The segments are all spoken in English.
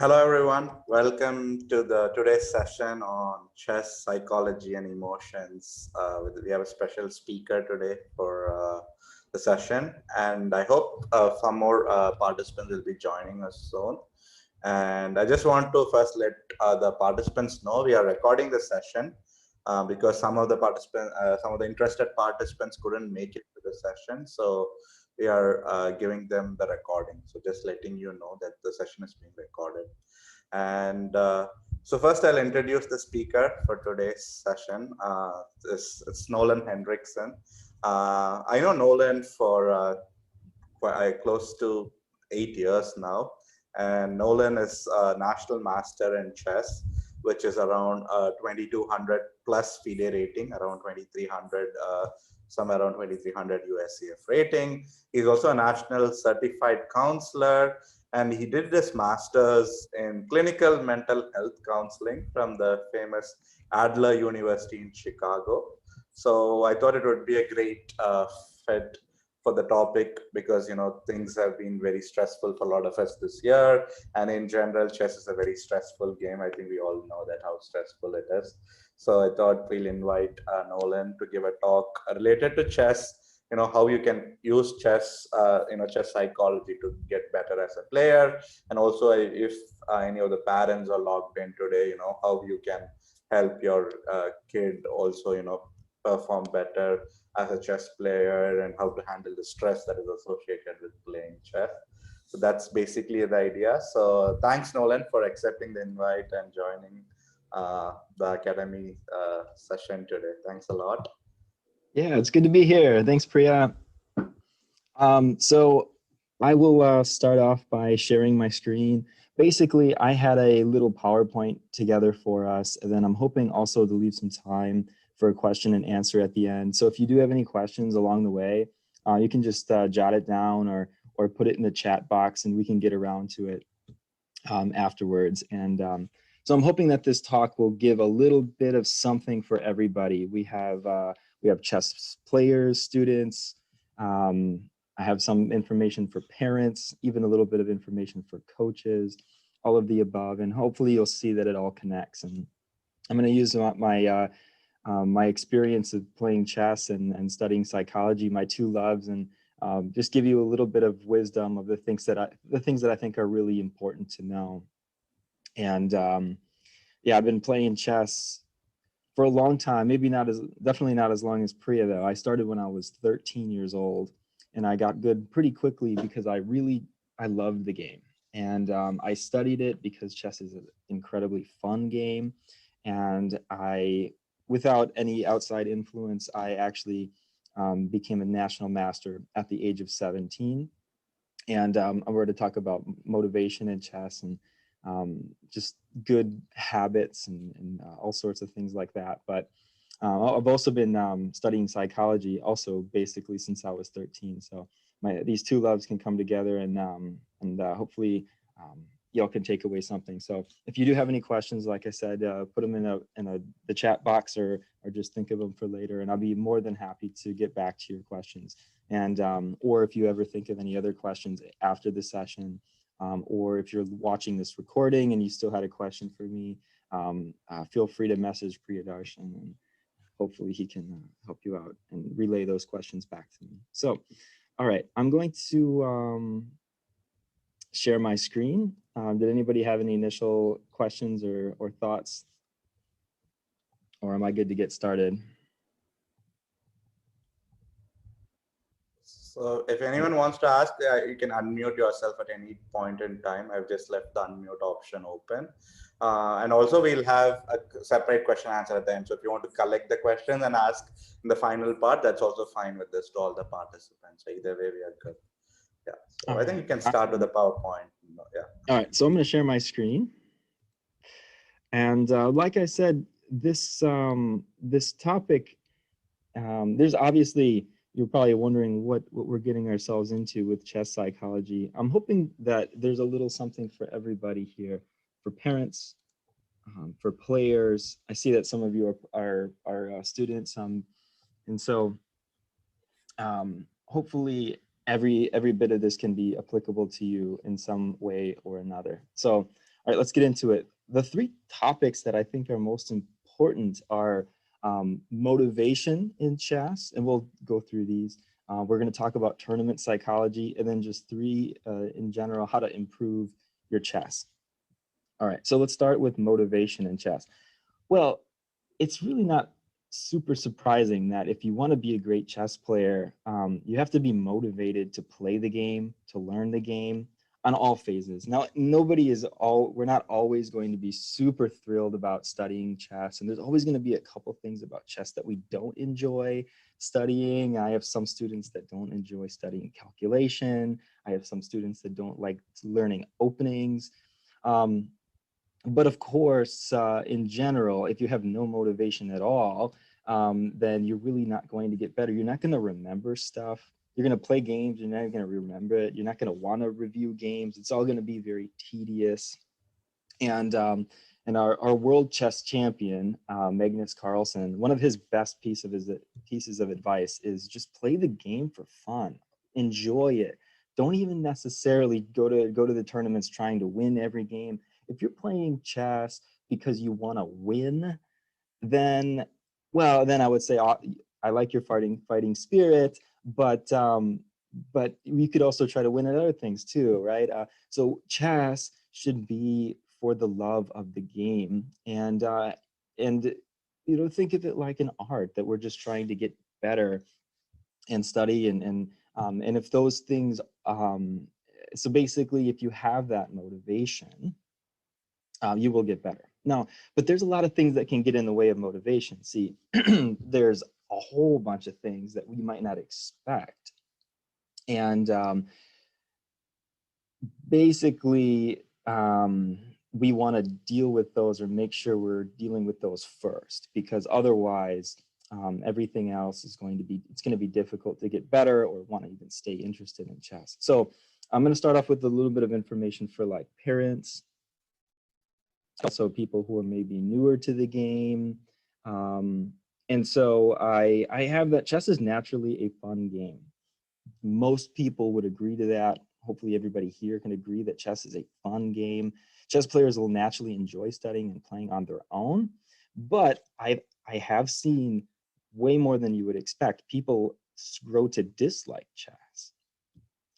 Hello everyone, welcome to the today's session on chess, psychology and emotions. We have a special speaker today for the session, and I hope some more participants will be joining us soon. And I just want to first let the participants know we are recording the session because some of the interested participants couldn't make it to the session. So we are giving them the recording. So just letting you know that the session is being recorded. And so first I'll introduce the speaker for today's session. It's Nolan Hendrickson. I know Nolan for close to 8 years now. And Nolan is a national master in chess, which is around 2200 plus FIDE rating, around 2300, somewhere around 2300 USCF rating. He's also a national certified counselor, and he did this master's in clinical mental health counseling from the famous Adler University in Chicago. So I thought it would be a great fit for the topic because things have been very stressful for a lot of us this year, and in general chess is a very stressful game. I think we all know that how stressful it is. So I thought we'll invite Nolan to give a talk related to chess, how you can use chess, chess psychology to get better as a player, and also if any of the parents are logged in today, how you can help your kid also perform better as a chess player, and how to handle the stress that is associated with playing chess. So that's basically the idea. So thanks, Nolan, for accepting the invite and joining the Academy session today. Thanks a lot. Yeah, it's good to be here. Thanks, Priya. So I will start off by sharing my screen. Basically, I had a little PowerPoint together for us, and then I'm hoping also to leave some time for a question and answer at the end. So if you do have any questions along the way, you can just jot it down or put it in the chat box, and we can get around to it afterwards. And so I'm hoping that this talk will give a little bit of something for everybody. We have chess players, students. I have some information for parents, even a little bit of information for coaches, all of the above, and hopefully you'll see that it all connects. And I'm going to use my experience of playing chess and studying psychology, my two loves, and just give you a little bit of wisdom of the things that I think are really important to know. And yeah, I've been playing chess for a long time, definitely not as long as Priya though. I started when I was 13 years old, and I got good pretty quickly because I loved the game. And I studied it because chess is an incredibly fun game. And without any outside influence, I actually became a national master at the age of 17. And I'm going to talk about motivation in chess and just good habits and all sorts of things like that. But I've also been studying psychology also basically since I was 13. So these two loves can come together, and hopefully y'all can take away something. So if you do have any questions, like I said, put them in the chat box or just think of them for later, and I'll be more than happy to get back to your questions. And or if you ever think of any other questions after the session, or if you're watching this recording and you still had a question for me, feel free to message Priyadharshan, and hopefully he can help you out and relay those questions back to me. So, all right, I'm going to share my screen. Did anybody have any initial questions or thoughts? Or am I good to get started? So if anyone wants to ask, you can unmute yourself at any point in time. I've just left the unmute option open. And also we'll have a separate question answer at the end. So if you want to collect the questions and ask in the final part, that's also fine with this to all the participants. So either way, we are good. Yeah. So I think you can start with the PowerPoint. Yeah. All right. So I'm going to share my screen. And like I said, this topic, there's obviously, you're probably wondering what we're getting ourselves into with chess psychology. I'm hoping that there's a little something for everybody here, for parents, for players. I see that some of you are students, and so hopefully every bit of this can be applicable to you in some way or another. So All right, let's get into it. The three topics that I think are most important are motivation in chess, and we'll go through these. We're going to talk about tournament psychology, and then just three in general, how to improve your chess. All right, so let's start with motivation in chess. Well, it's really not super surprising that if you want to be a great chess player, you have to be motivated to play the game, to learn the game on all phases. Now, we're not always going to be super thrilled about studying chess. And there's always going to be a couple things about chess that we don't enjoy studying. I have some students that don't enjoy studying calculation. I have some students that don't like learning openings. Um, but of course, in general, if you have no motivation at all, then you're really not going to get better. You're not going to remember stuff. You're going to play games. You're not going to remember it. You're not going to want to review games. It's all going to be very tedious. And our world chess champion, Magnus Carlsen, one of his best pieces of advice is just play the game for fun. Enjoy it. Don't even necessarily go to the tournaments trying to win every game. If you're playing chess because you want to win, then I would say I like your fighting spirit, but we could also try to win at other things too, right? So chess should be for the love of the game, and think of it like an art that we're just trying to get better and study and if those things so basically if you have that motivation, you will get better. Now, but there's a lot of things that can get in the way of motivation. See, there's a whole bunch of things that we might not expect. And basically, we want to deal with those or make sure we're dealing with those first, because otherwise, everything else is going to be difficult to get better or want to even stay interested in chess. So I'm going to start off with a little bit of information for like parents, also people who are maybe newer to the game. And so I have that chess is naturally a fun game. Most people would agree to that. Hopefully everybody here can agree that chess is a fun game. Chess players will naturally enjoy studying and playing on their own. But I have seen way more than you would expect. People grow to dislike chess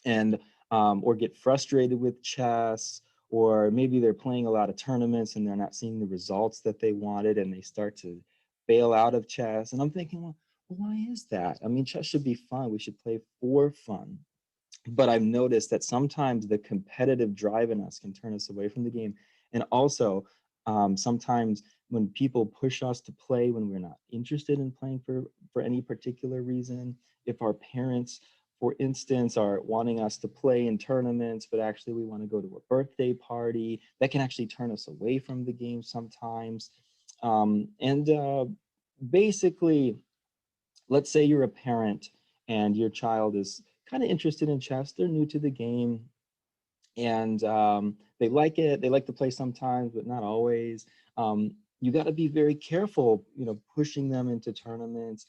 and or get frustrated with chess, or maybe they're playing a lot of tournaments and they're not seeing the results that they wanted and they start to bail out of chess. And I'm thinking, well, why is that? I mean, chess should be fun. We should play for fun. But I've noticed that sometimes the competitive drive in us can turn us away from the game. And also, sometimes when people push us to play when we're not interested in playing for any particular reason, if our parents, for instance, are wanting us to play in tournaments, but actually we want to go to a birthday party, that can actually turn us away from the game sometimes. Basically, let's say you're a parent and your child is kind of interested in chess. They're new to the game and they like it. They like to play sometimes, but not always. You got to be very careful, pushing them into tournaments,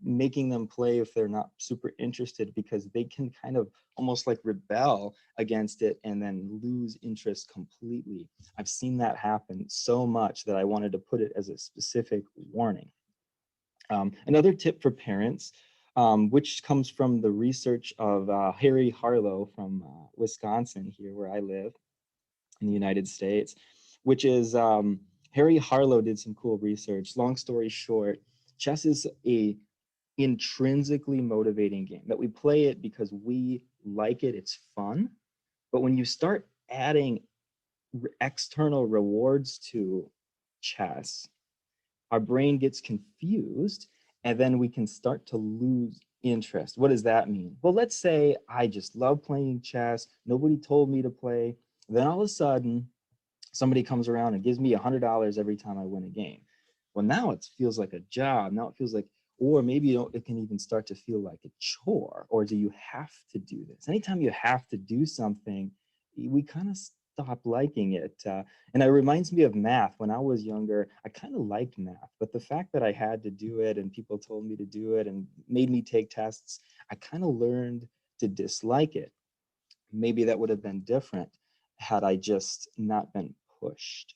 making them play if they're not super interested, because they can kind of almost like rebel against it and then lose interest completely. I've seen that happen so much that I wanted to put it as a specific warning. Another tip for parents, which comes from the research of Harry Harlow from Wisconsin, here where I live in the United States, which is Harry Harlow did some cool research. Long story short, chess is a intrinsically motivating game that we play it because we like it. It's fun. But when you start adding external rewards to chess, our brain gets confused and then we can start to lose interest. What does that mean? Well, let's say I just love playing chess. Nobody told me to play. Then all of a sudden, somebody comes around and gives me $100 every time I win a game. Well, now it feels like a job. Now it feels like, or maybe it can even start to feel like a chore. Or do you have to do this? Anytime you have to do something, we kind of stop liking it. And it reminds me of math. When I was younger, I kind of liked math, but the fact that I had to do it and people told me to do it and made me take tests, I kind of learned to dislike it. Maybe that would have been different had I just not been pushed.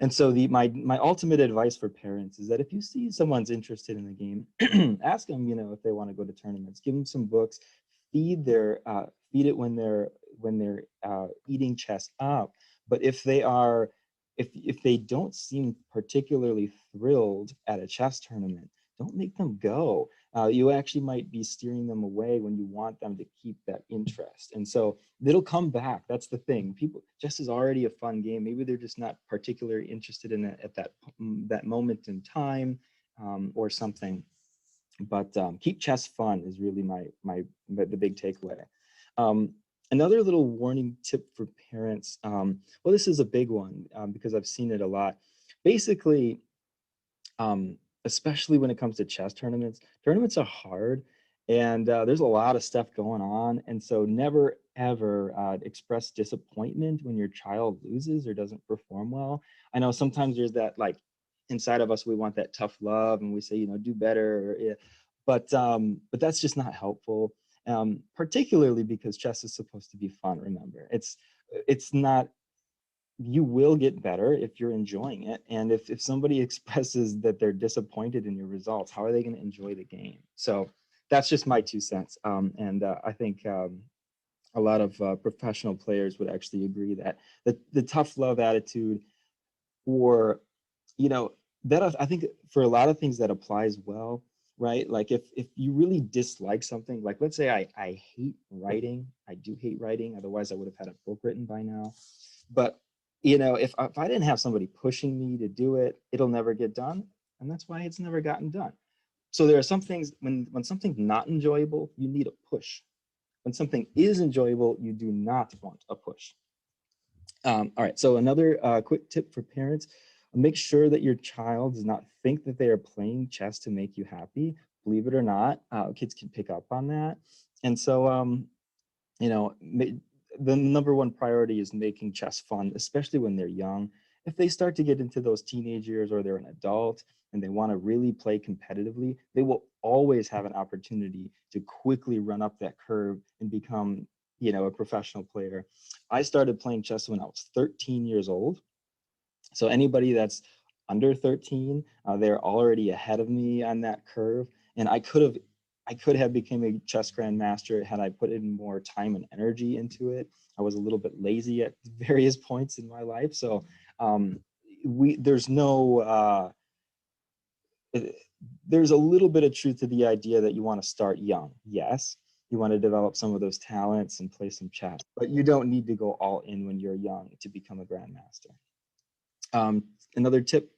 And so my ultimate advice for parents is that if you see someone's interested in the game, ask them, if they want to go to tournaments, give them some books, feed it when they're eating chess up. But if they don't seem particularly thrilled at a chess tournament, don't make them go. You actually might be steering them away when you want them to keep that interest. And so it'll come back. That's the thing. Chess is already a fun game. Maybe they're just not particularly interested in it at that moment in time, or something. But keep chess fun is really the big takeaway. Another little warning tip for parents. Well, this is a big one because I've seen it a lot. Basically, especially when it comes to chess tournaments are hard, and there's a lot of stuff going on. And so never ever express disappointment when your child loses or doesn't perform well. I know sometimes there's that, like, inside of us, we want that tough love and we say, do better. Or, yeah. But that's just not helpful, particularly because chess is supposed to be fun. Remember, it's not. You will get better if you're enjoying it. And if somebody expresses that they're disappointed in your results, how are they going to enjoy the game? So that's just my 2 cents. And I think a lot of professional players would actually agree that the tough love attitude, or, that I think for a lot of things that applies well, right? Like if you really dislike something, like let's say I hate writing. I do hate writing. Otherwise I would have had a book written by now. But if I didn't have somebody pushing me to do it, it'll never get done. And that's why it's never gotten done. So there are some things, when something's not enjoyable, you need a push. When something is enjoyable, you do not want a push. All right, so another quick tip for parents: make sure that your child does not think that they are playing chess to make you happy. Believe it or not, kids can pick up on that. And so, the number one priority is making chess fun, especially when they're young. If they start to get into those teenage years, or they're an adult and they want to really play competitively, they will always have an opportunity to quickly run up that curve and become, a professional player. I started playing chess when I was 13 years old. So anybody that's under 13, they're already ahead of me on that curve. And I could have become a chess grandmaster had I put in more time and energy into it. I was a little bit lazy at various points in my life. So there's a little bit of truth to the idea that you want to start young. Yes, you want to develop some of those talents and play some chess, but you don't need to go all in when you're young to become a grandmaster. Another tip,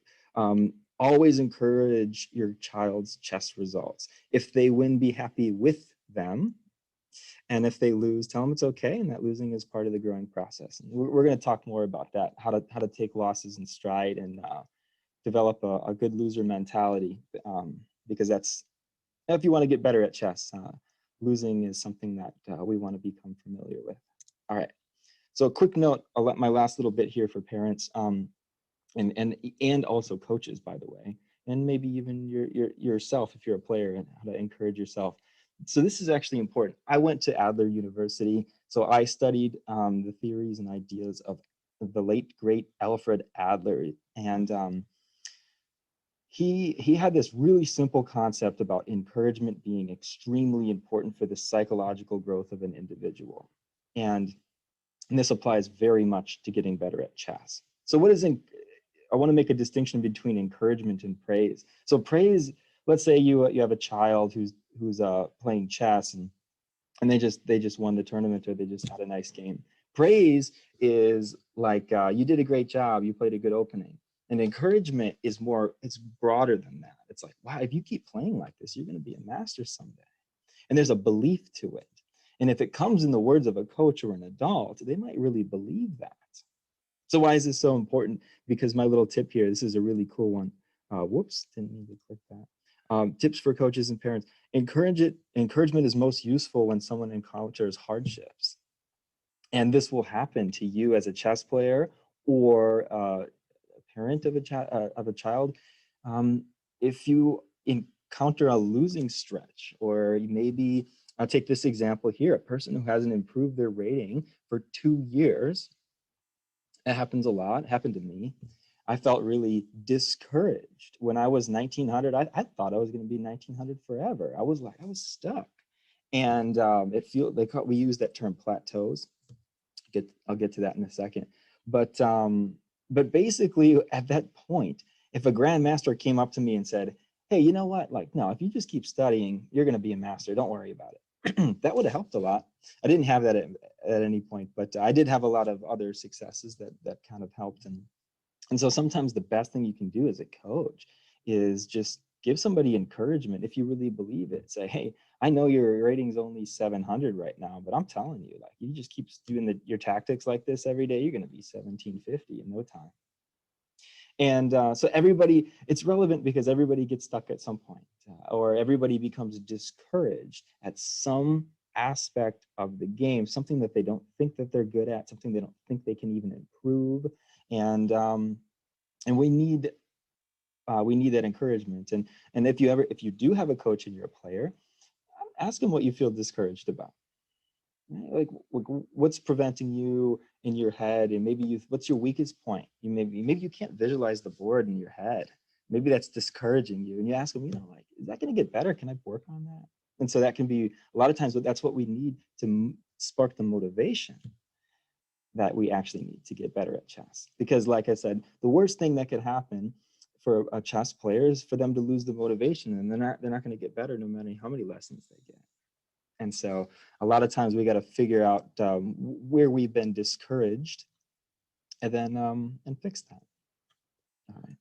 always encourage your child's chess results. If they win, be happy with them. And if they lose, tell them it's okay, and that losing is part of the growing process. And we're going to talk more about that, how to take losses in stride and develop a good loser mentality, because that's, if you want to get better at chess, losing is something that we want to become familiar with. All right. So a quick note, I'll let my last little bit here for parents. And also coaches, by the way, and maybe even yourself if you're a player, and how to encourage yourself. So this is actually important. I went to Adler University, so I studied the theories and ideas of the late great Alfred Adler, and he had this really simple concept about encouragement being extremely important for the psychological growth of an individual, and this applies very much to getting better at chess. So I want to make a distinction between encouragement and praise. So praise, let's say you have a child who's playing chess, and they just won the tournament, or they just had a nice game. Praise is like, you did a great job, you played a good opening. And encouragement is it's broader than that. It's like, wow, if you keep playing like this, you're going to be a master someday. And there's a belief to it. And if it comes in the words of a coach or an adult, they might really believe that. So why is this so important? Because my little tip here, this is a really cool one. Whoops, didn't mean to click that. Tips for coaches and parents. Encouragement is most useful when someone encounters hardships. And this will happen to you as a chess player, or a parent of a child. If you encounter a losing stretch, or maybe, I'll take this example here, a person who hasn't improved their rating for 2 years, It happens a lot. It happened to me. I felt really discouraged when I was 1900. I thought I was going to be 1900 forever. I was stuck. And we use that term plateaus. I'll get to that in a second. But but basically at that point, if a grandmaster came up to me and said, "Hey, you know what? Like, no, if you just keep studying, you're going to be a master. Don't worry about it." That would have helped a lot. I didn't have that at any point, but I did have a lot of other successes that kind of helped. And so sometimes the best thing you can do as a coach is just give somebody encouragement if you really believe it. Say, hey, I know your rating's only 700 right now, but I'm telling you, like, you just keep doing your tactics like this every day, you're going to be 1750 in no time. And so everybody, it's relevant because everybody gets stuck at some point, or everybody becomes discouraged at some aspect of the game, something that they don't think that they're good at, something they don't think they can even improve. And we need that encouragement. And if you do have a coach and you're a player, ask them what you feel discouraged about. Like, what's preventing you in your head, and what's your weakest point? Maybe you can't visualize the board in your head. Maybe that's discouraging you, and you ask them, like, is that going to get better? Can I work on that? And so that can be a lot of times, that's what we need to spark the motivation that we actually need to get better at chess. Because like I said, the worst thing that could happen for a chess player is for them to lose the motivation, and they're not going to get better no matter how many lessons they get. And so a lot of times we got to figure out where we've been discouraged, and then and fix that. All right.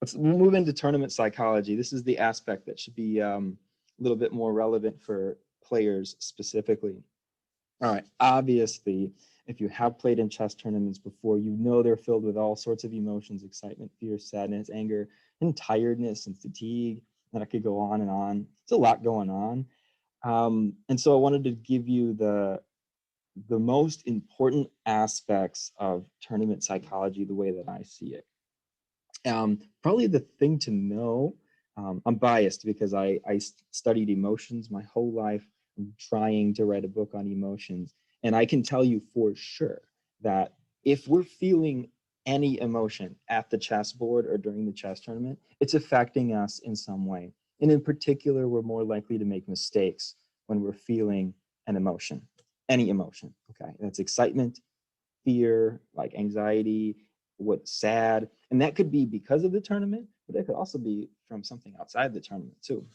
Let's move into tournament psychology. This is the aspect that should be a little bit more relevant for players specifically. All right. Obviously, if you have played in chess tournaments before, you know they're filled with all sorts of emotions: excitement, fear, sadness, anger, and tiredness and fatigue. And I could go on and on. There's a lot going on. And so I wanted to give you the most important aspects of tournament psychology the way that I see it. Probably the thing to know, I'm biased because I studied emotions my whole life. I'm trying to write a book on emotions. And I can tell you for sure that if we're feeling any emotion at the chessboard or during the chess tournament, it's affecting us in some way. And in particular, we're more likely to make mistakes when we're feeling an emotion, any emotion. Okay, that's excitement, fear, like anxiety, what's sad. And that could be because of the tournament, but it could also be from something outside the tournament too.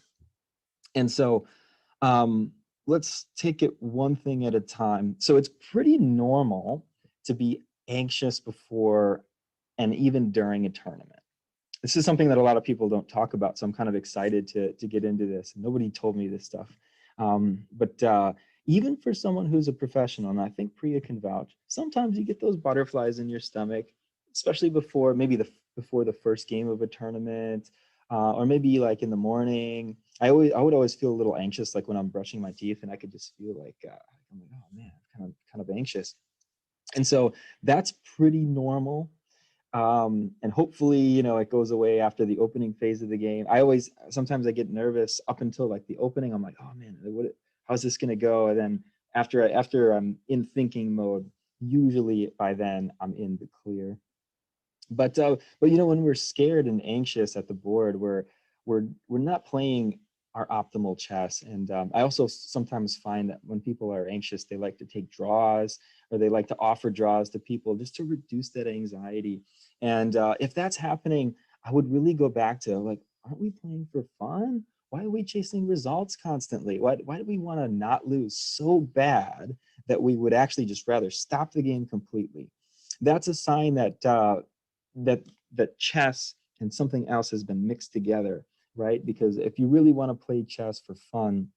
And so let's take it one thing at a time. So it's pretty normal to be anxious before and even during a tournament. This is something that a lot of people don't talk about, so I'm kind of excited to get into this. Nobody told me this stuff. But even for someone who's a professional, and I think Priya can vouch, sometimes you get those butterflies in your stomach, especially before the first game of a tournament, or maybe like in the morning. I would always feel a little anxious, like when I'm brushing my teeth, and I could just feel like I'm like, oh man, I'm kind of anxious. And so that's pretty normal. And hopefully, it goes away after the opening phase of the game. Sometimes I get nervous up until like the opening. I'm like, oh man, how's this going to go? And then after I'm in thinking mode, usually by then I'm in the clear. But when we're scared and anxious at the board, we're not playing our optimal chess. And I also sometimes find that when people are anxious, they like to take draws, or they like to offer draws to people just to reduce that anxiety. And if that's happening, I would really go back to, like, aren't we playing for fun? Why are we chasing results constantly? Why do we want to not lose so bad that we would actually just rather stop the game completely? That's a sign that that chess and something else has been mixed together, right? Because if you really want to play chess for fun,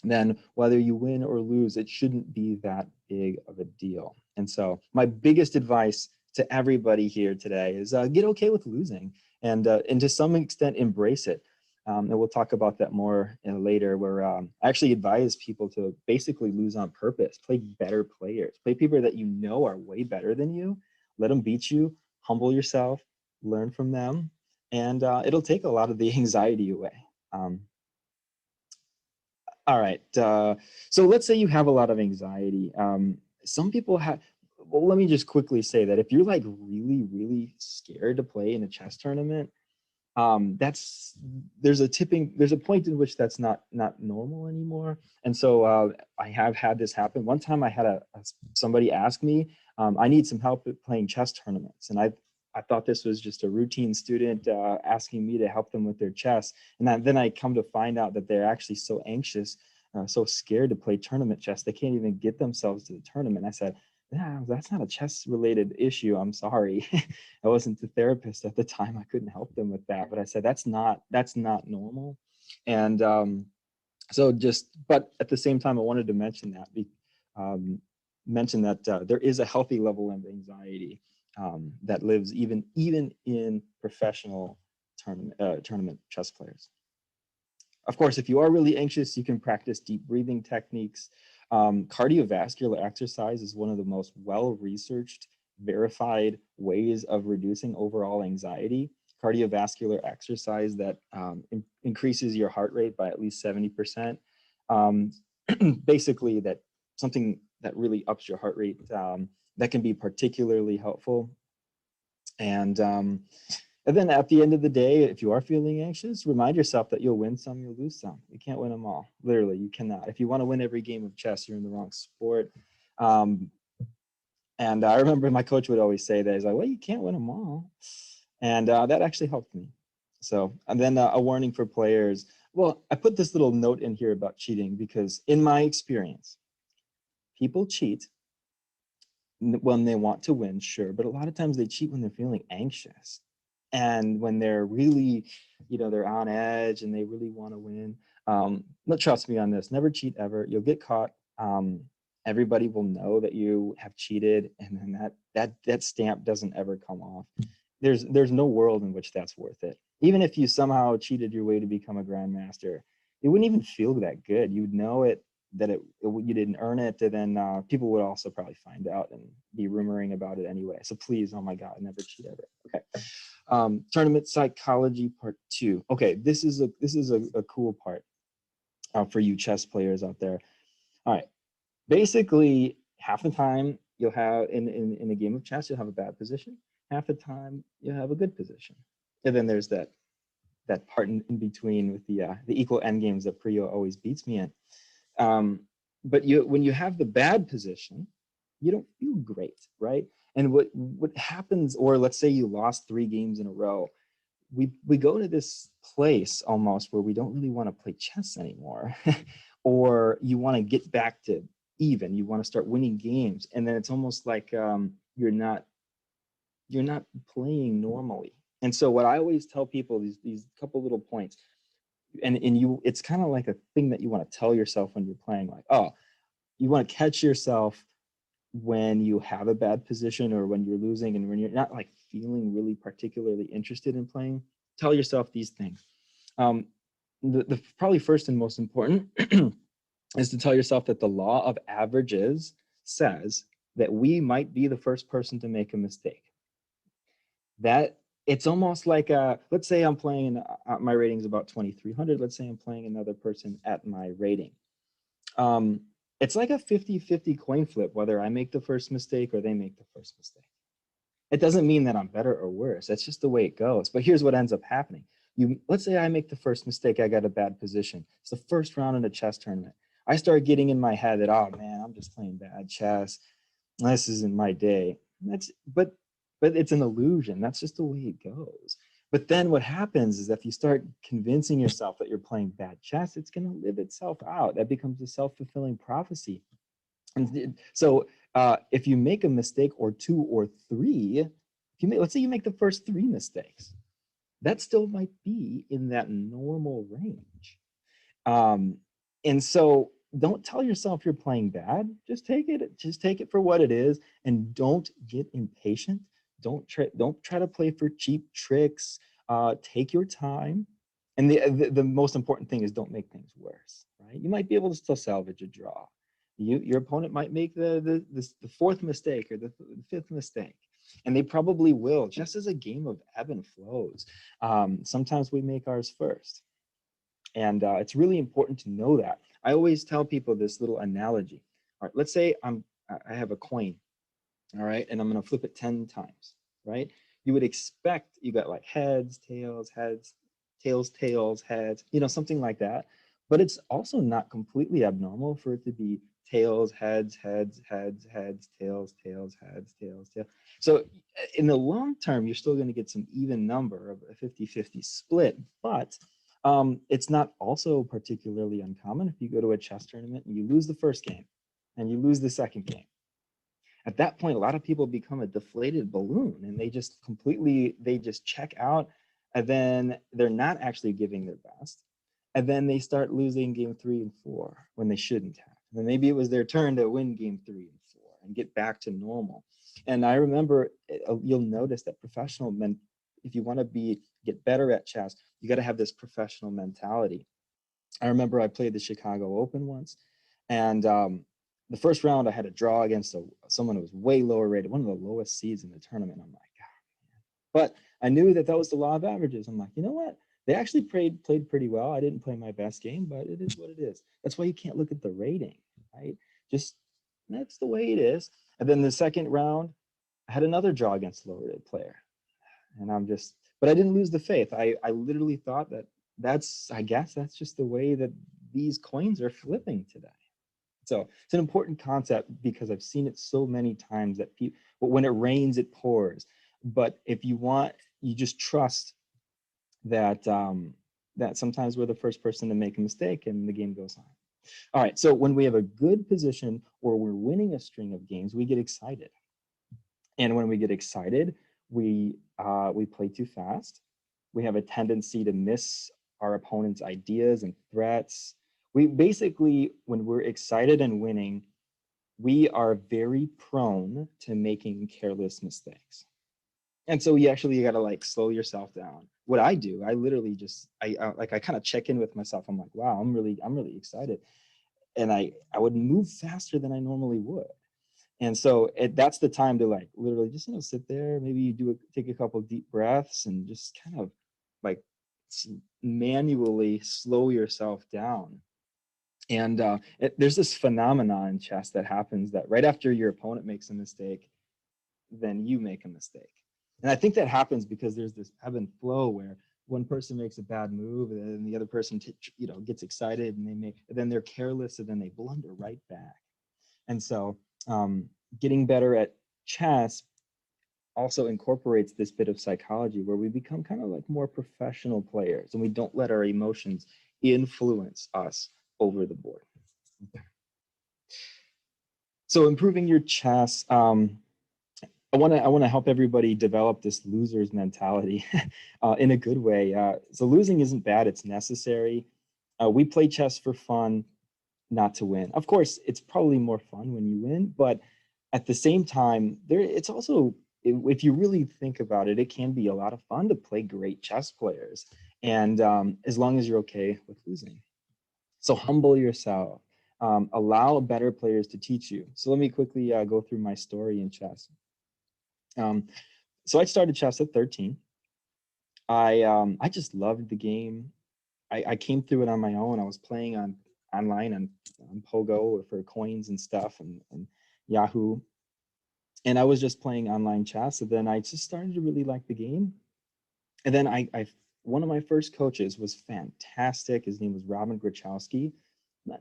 then whether you win or lose, it shouldn't be that big of a deal. And so my biggest advice to everybody here today is get okay with losing, and to some extent embrace it. And we'll talk about that more later, where I actually advise people to basically lose on purpose, play better players, play people that you know are way better than you, let them beat you, humble yourself, learn from them, and it'll take a lot of the anxiety away. All right. So let's say you have a lot of anxiety. Some people have, well, let me just quickly say that if you're like really, really scared to play in a chess tournament, there's a point in which that's not normal anymore. And so I have had this happen. One time I had somebody ask me, I need some help at playing chess tournaments. And I thought this was just a routine student asking me to help them with their chess. And then I come to find out that they're actually so anxious, so scared to play tournament chess, they can't even get themselves to the tournament. I said, yeah, that's not a chess related issue. I'm sorry. I wasn't the therapist at the time. I couldn't help them with that. But I said, that's not normal. And but at the same time, I wanted to mention that there is a healthy level of anxiety that lives even in professional tournament chess players. Of course, if you are really anxious, you can practice deep breathing techniques. Cardiovascular exercise is one of the most well-researched, verified ways of reducing overall anxiety. Cardiovascular exercise that increases your heart rate by at least 70%. Basically, that something that really ups your heart rate that can be particularly helpful. And then at the end of the day, if you are feeling anxious, remind yourself that you'll win some, you'll lose some. You can't win them all. Literally, you cannot. If you want to win every game of chess, you're in the wrong sport. And I remember my coach would always say that. He's like, well, you can't win them all. And that actually helped me. So, and then a warning for players. Well, I put this little note in here about cheating because in my experience, people cheat when they want to win, sure. But a lot of times they cheat when they're feeling anxious. And when they're really, they're on edge and they really want to win. But trust me on this, never cheat ever. You'll get caught. Everybody will know that you have cheated, and then that stamp doesn't ever come off. There's no world in which that's worth it. Even if you somehow cheated your way to become a grandmaster, it wouldn't even feel that good. You would know you didn't earn it, and then people would also probably find out and be rumoring about it anyway. So please, oh my God, never cheat ever. Okay. Tournament psychology part 2. Okay, this is a cool part for you chess players out there. All right, basically half the time you'll have in a game of chess you'll have a bad position. Half the time you'll have a good position, and then there's that part in between with the equal end games that Priyo always beats me in. But when you have the bad position, you don't feel great, right? And what happens, or let's say you lost 3 games in a row, we go to this place almost where we don't really want to play chess anymore, or you want to get back to even. You want to start winning games, and then it's almost like you're not playing normally. And so what I always tell people, these couple little points, and it's kind of like a thing that you want to tell yourself when you're playing, like, oh, you want to catch yourself when you have a bad position or when you're losing and when you're not like feeling really particularly interested in playing. Tell yourself these things. The probably first and most important is to tell yourself that the law of averages says that we might be the first person to make a mistake. That it's almost like let's say I'm playing my rating is about 2300. Let's say I'm playing another person at my rating. It's like a 50-50 coin flip, whether I make the first mistake or they make the first mistake. It doesn't mean that I'm better or worse. That's just the way it goes. But here's what ends up happening. Let's say I make the first mistake, I got a bad position. It's the first round in a chess tournament. I start getting in my head that, oh man, I'm just playing bad chess. This isn't my day. But it's an illusion. That's just the way it goes. But then what happens is if you start convincing yourself that you're playing bad chess, it's going to live itself out. That becomes a self-fulfilling prophecy. And so if you make a mistake or 2 or 3, let's say you make the first 3 mistakes, that still might be in that normal range. And so don't tell yourself you're playing bad. Just take it for what it is, and don't get impatient. Don't try to play for cheap tricks. Take your time. And the most important thing is don't make things worse, right? You might be able to still salvage a draw. Your opponent might make the 4th mistake or the 5th mistake, and they probably will, just as a game of ebb and flows. Sometimes we make ours first. And it's really important to know that. I always tell people this little analogy. All right, let's say I have a coin, All right, and I'm going to flip it 10 times, right? You would expect you got like heads, tails, heads, something like that. But it's also not completely abnormal for it to be tails, heads, tails, heads, tails. So in the long term, you're still going to get some even number of a 50-50 split, but it's not also particularly uncommon if you go to a chess tournament and you lose the first game and you lose the second game. At that point, a lot of people become a deflated balloon and they just check out, and then they're not actually giving their best. And then they start losing game 3 and 4 when they shouldn't have. And then maybe it was their turn to win game 3 and 4 and get back to normal. And I remember you'll notice that if you want to get better at chess, you got to have this professional mentality. I remember I played the Chicago Open once, and the first round I had a draw against someone who was way lower rated, one of the lowest seeds in the tournament. I'm like, God, man. But I knew that was the law of averages. I'm like, you know what? They actually played pretty well. I didn't play my best game, but it is what it is. That's why you can't look at the rating, right? Just that's the way it is. And then the second round, I had another draw against a lower rated player, and but I didn't lose the faith. I literally thought I guess that's just the way that these coins are flipping today. So it's an important concept because I've seen it so many times that when it rains, it pours. But if you just trust that that sometimes we're the first person to make a mistake and the game goes on. All right, so when we have a good position or we're winning a string of games, we get excited. And when we get excited, we play too fast. We have a tendency to miss our opponent's ideas and threats. We basically, when we're excited and winning, we are very prone to making careless mistakes. And so you got to like slow yourself down. What I do, I literally I kind of check in with myself. I'm like, wow, I'm really excited. And I would move faster than I normally would. And so that's the time to like literally just sit there. Maybe you take a couple of deep breaths and just kind of like manually slow yourself down. And there's this phenomenon in chess that happens that right after your opponent makes a mistake, then you make a mistake. And I think that happens because there's this ebb and flow where one person makes a bad move and then the other person gets excited and then they're careless and then they blunder right back. And so getting better at chess also incorporates this bit of psychology where we become kind of like more professional players and we don't let our emotions influence us over the board. Okay. So improving your chess, I want to help everybody develop this loser's mentality in a good way. So losing isn't bad; it's necessary. We play chess for fun, not to win. Of course, it's probably more fun when you win, but at the same time, it's also, if you really think about it, it can be a lot of fun to play great chess players, and as long as you're okay with losing. So humble yourself. Allow better players to teach you. So let me quickly go through my story in chess. So I started chess at 13. I just loved the game. I came through it on my own. I was playing online on Pogo for coins and stuff and Yahoo. And I was just playing online chess. And then I just started to really like the game. And then one of my first coaches was fantastic. His name was Robin Grachowski.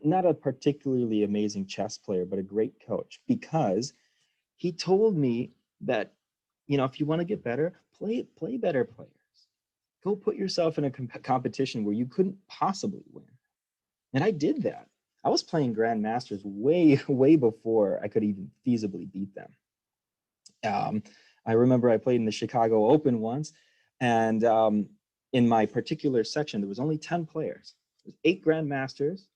Not a particularly amazing chess player, but a great coach, because he told me that, if you want to get better, play better players. Go put yourself in a competition where you couldn't possibly win. And I did that. I was playing GrandMasters way before I could even feasibly beat them. I remember I played in the Chicago Open once, and in my particular section, there was only 10 players. There's 8 GrandMasters,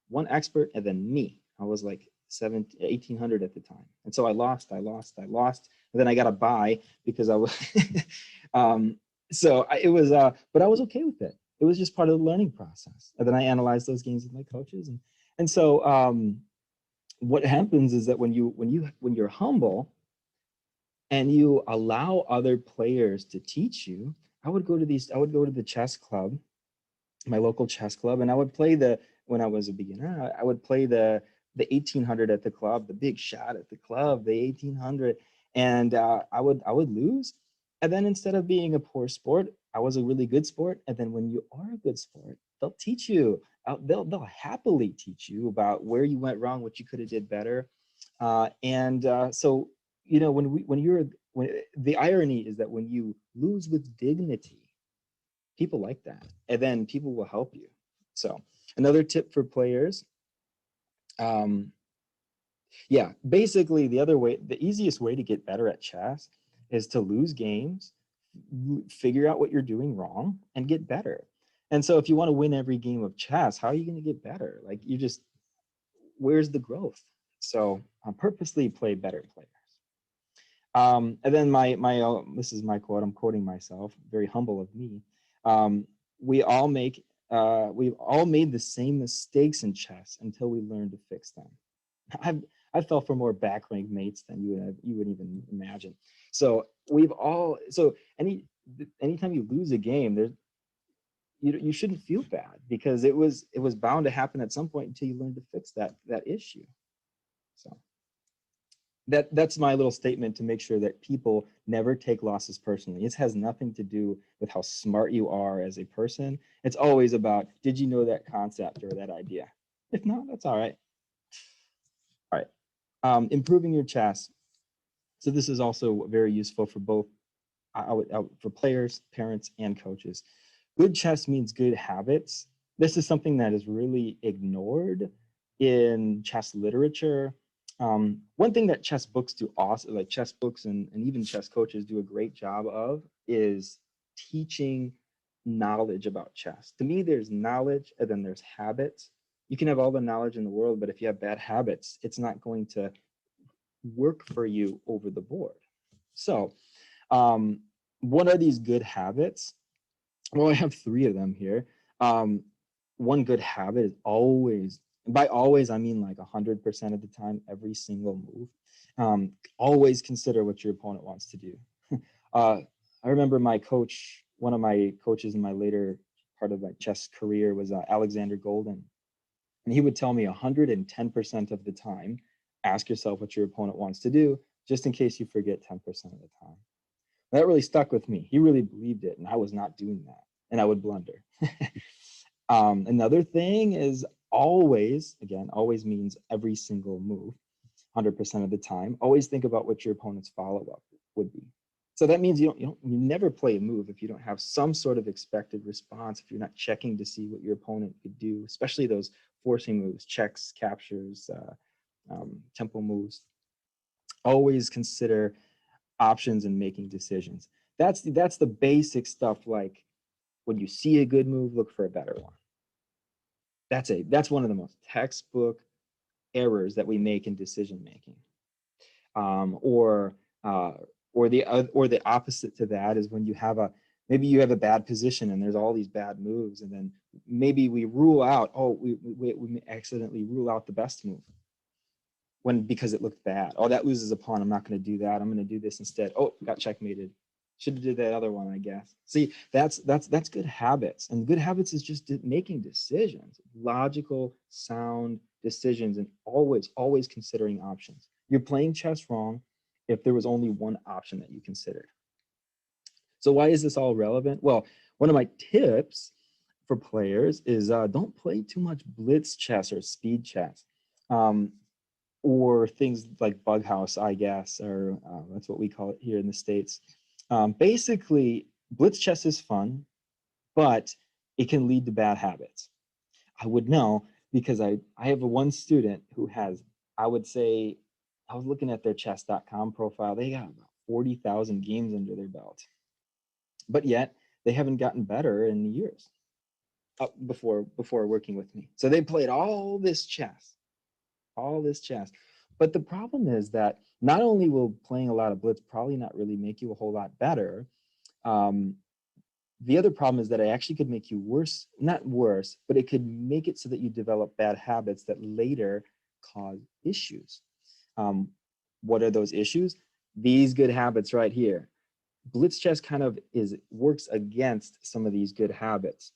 1 expert, and then me. I was like 1,800 at the time. And so I lost. And then I got a bye because I was, but I was okay with it. It was just part of the learning process. And then I analyzed those games with my coaches. And so what happens is that when you're humble and you allow other players to teach you, I would go to the chess club, my local chess club, and I would play when I was a beginner, I would play the the 1800 at the club, the big shot at the club, the 1800, and I would lose. And then instead of being a poor sport, I was a really good sport. And then when you are a good sport, they'll teach you. They'll happily teach you about where you went wrong, what you could have did better. So when the irony is that when you lose with dignity, people like that, and then people will help you. So another tip for players, um, yeah, basically the easiest way to get better at chess is to lose games, figure out what you're doing wrong, and get better. And so if you want to win every game of chess, how are you going to get better? Like where's the growth? So purposely play better players. And then this is my quote. I'm quoting myself. Very humble of me. Um, we all make we've all made the same mistakes in chess until we learn to fix them. I fell for more back rank mates than you would even imagine. So anytime you lose a game, you shouldn't feel bad, because it was bound to happen at some point until you learn to fix that issue. So that's my little statement to make sure that people never take losses personally. It has nothing to do with how smart you are as a person. It's always about, did you know that concept or that idea? If not, that's all right. All right. Improving your chess. So this is also very useful for both for players, parents, and coaches. Good chess means good habits. This is something that is really ignored in chess literature. One thing that chess books do awesome, like chess books and even chess coaches do a great job of, is teaching knowledge about chess. To me, there's knowledge and then there's habits. You can have all the knowledge in the world, but if you have bad habits, it's not going to work for you over the board. So what are these good habits? Well, I have 3 of them here. One good habit is always, and by always, I mean like 100% of the time, every single move. Always consider what your opponent wants to do. I remember one of my coaches in my later part of my chess career was Alexander Golden. And he would tell me 110% of the time, ask yourself what your opponent wants to do, just in case you forget 10% of the time. That really stuck with me. He really believed it, and I was not doing that, and I would blunder. Another thing is always means every single move, 100% of the time. Always think about what your opponent's follow-up would be. So that means you never play a move if you don't have some sort of expected response, if you're not checking to see what your opponent could do, especially those forcing moves, checks, captures, tempo moves. Always consider options and making decisions. That's the basic stuff. Like when you see a good move, look for a better one. That's one of the most textbook errors that we make in decision making. Or the opposite to that is when maybe you have a bad position and there's all these bad moves, and then maybe we rule out, we accidentally rule out the best move because it looked bad. Oh, that loses a pawn. I'm not going to do that. I'm going to do this instead. Oh, got checkmated. Should have did that other one, I guess. See, that's good habits. And good habits is just making decisions, logical, sound decisions, and always considering options. You're playing chess wrong if there was only one option that you considered. So why is this all relevant? Well, one of my tips for players is don't play too much blitz chess or speed chess. Or things like bug house, I guess, or that's what we call it here in the States. Basically, blitz chess is fun, but it can lead to bad habits. I would know because I have one student who has, I would say, I was looking at their chess.com profile. They got about 40,000 games under their belt, but yet they haven't gotten better in years before working with me. So they played all this chess. But the problem is that not only will playing a lot of blitz probably not really make you a whole lot better, the other problem is that it actually could make you worse, not worse, but it could make it so that you develop bad habits that later cause issues. What are those issues? These good habits right here. Blitz chess kind of works against some of these good habits,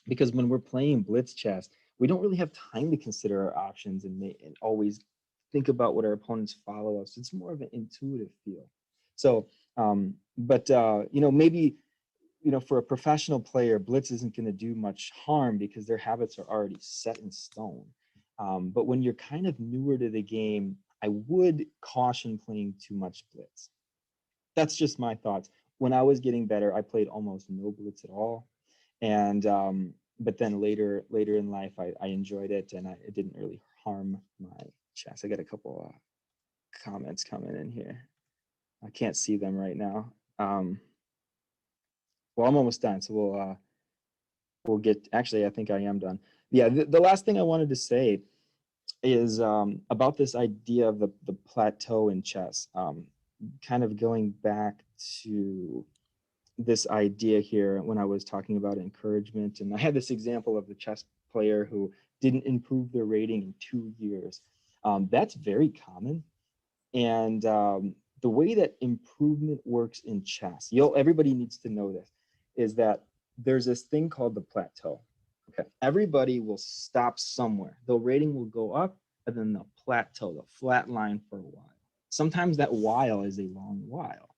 because when we're playing blitz chess, we don't really have time to consider our options and always think about what our opponents follow us. It's more of an intuitive feel. So, maybe, for a professional player, blitz isn't going to do much harm because their habits are already set in stone. But when you're kind of newer to the game, I would caution playing too much blitz. That's just my thoughts. When I was getting better, I played almost no blitz at all. And but then later in life, I enjoyed it, and it didn't really harm my chess. I got a couple comments coming in here. I can't see them right now. Well, I'm almost done, so we'll get. Actually, I think I am done. Yeah, the last thing I wanted to say is about this idea of the plateau in chess. Kind of going back to this idea here when I was talking about encouragement, and I had this example of the chess player who didn't improve their rating in 2 years. That's very common, and the way that improvement works in chess, everybody needs to know this, is that there's this thing called the plateau. Okay, everybody will stop somewhere. The rating will go up, and then they'll plateau, they'll flat line for a while. Sometimes that while is a long while,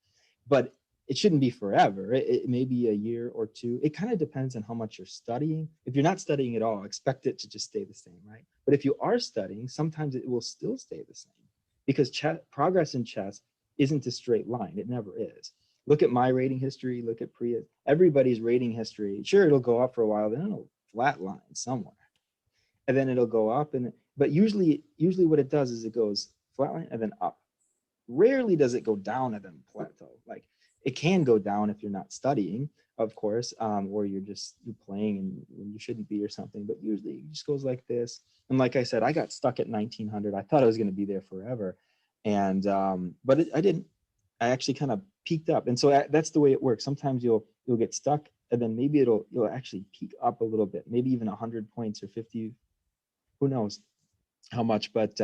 but it shouldn't be forever. It may be a year or two. It kind of depends on how much you're studying. If you're not studying at all, expect it to just stay the same, right? But if you are studying, sometimes it will still stay the same, because progress in chess isn't a straight line. It never is. Look at my rating history, look at Priya, everybody's rating history. Sure, it'll go up for a while, then it'll flat line somewhere. And then it'll go up, but usually what it does is it goes flatline and then up. Rarely does it go down and then plateau. Like, it can go down if you're not studying, of course, or you're playing and you shouldn't be or something, but usually it just goes like this. And like I said, I got stuck at 1900. I thought I was going to be there forever. And, but I didn't. I actually kind of peaked up. And so that's the way it works. Sometimes you'll get stuck, and then maybe you'll actually peak up a little bit, maybe even 100 points or 50, who knows how much. But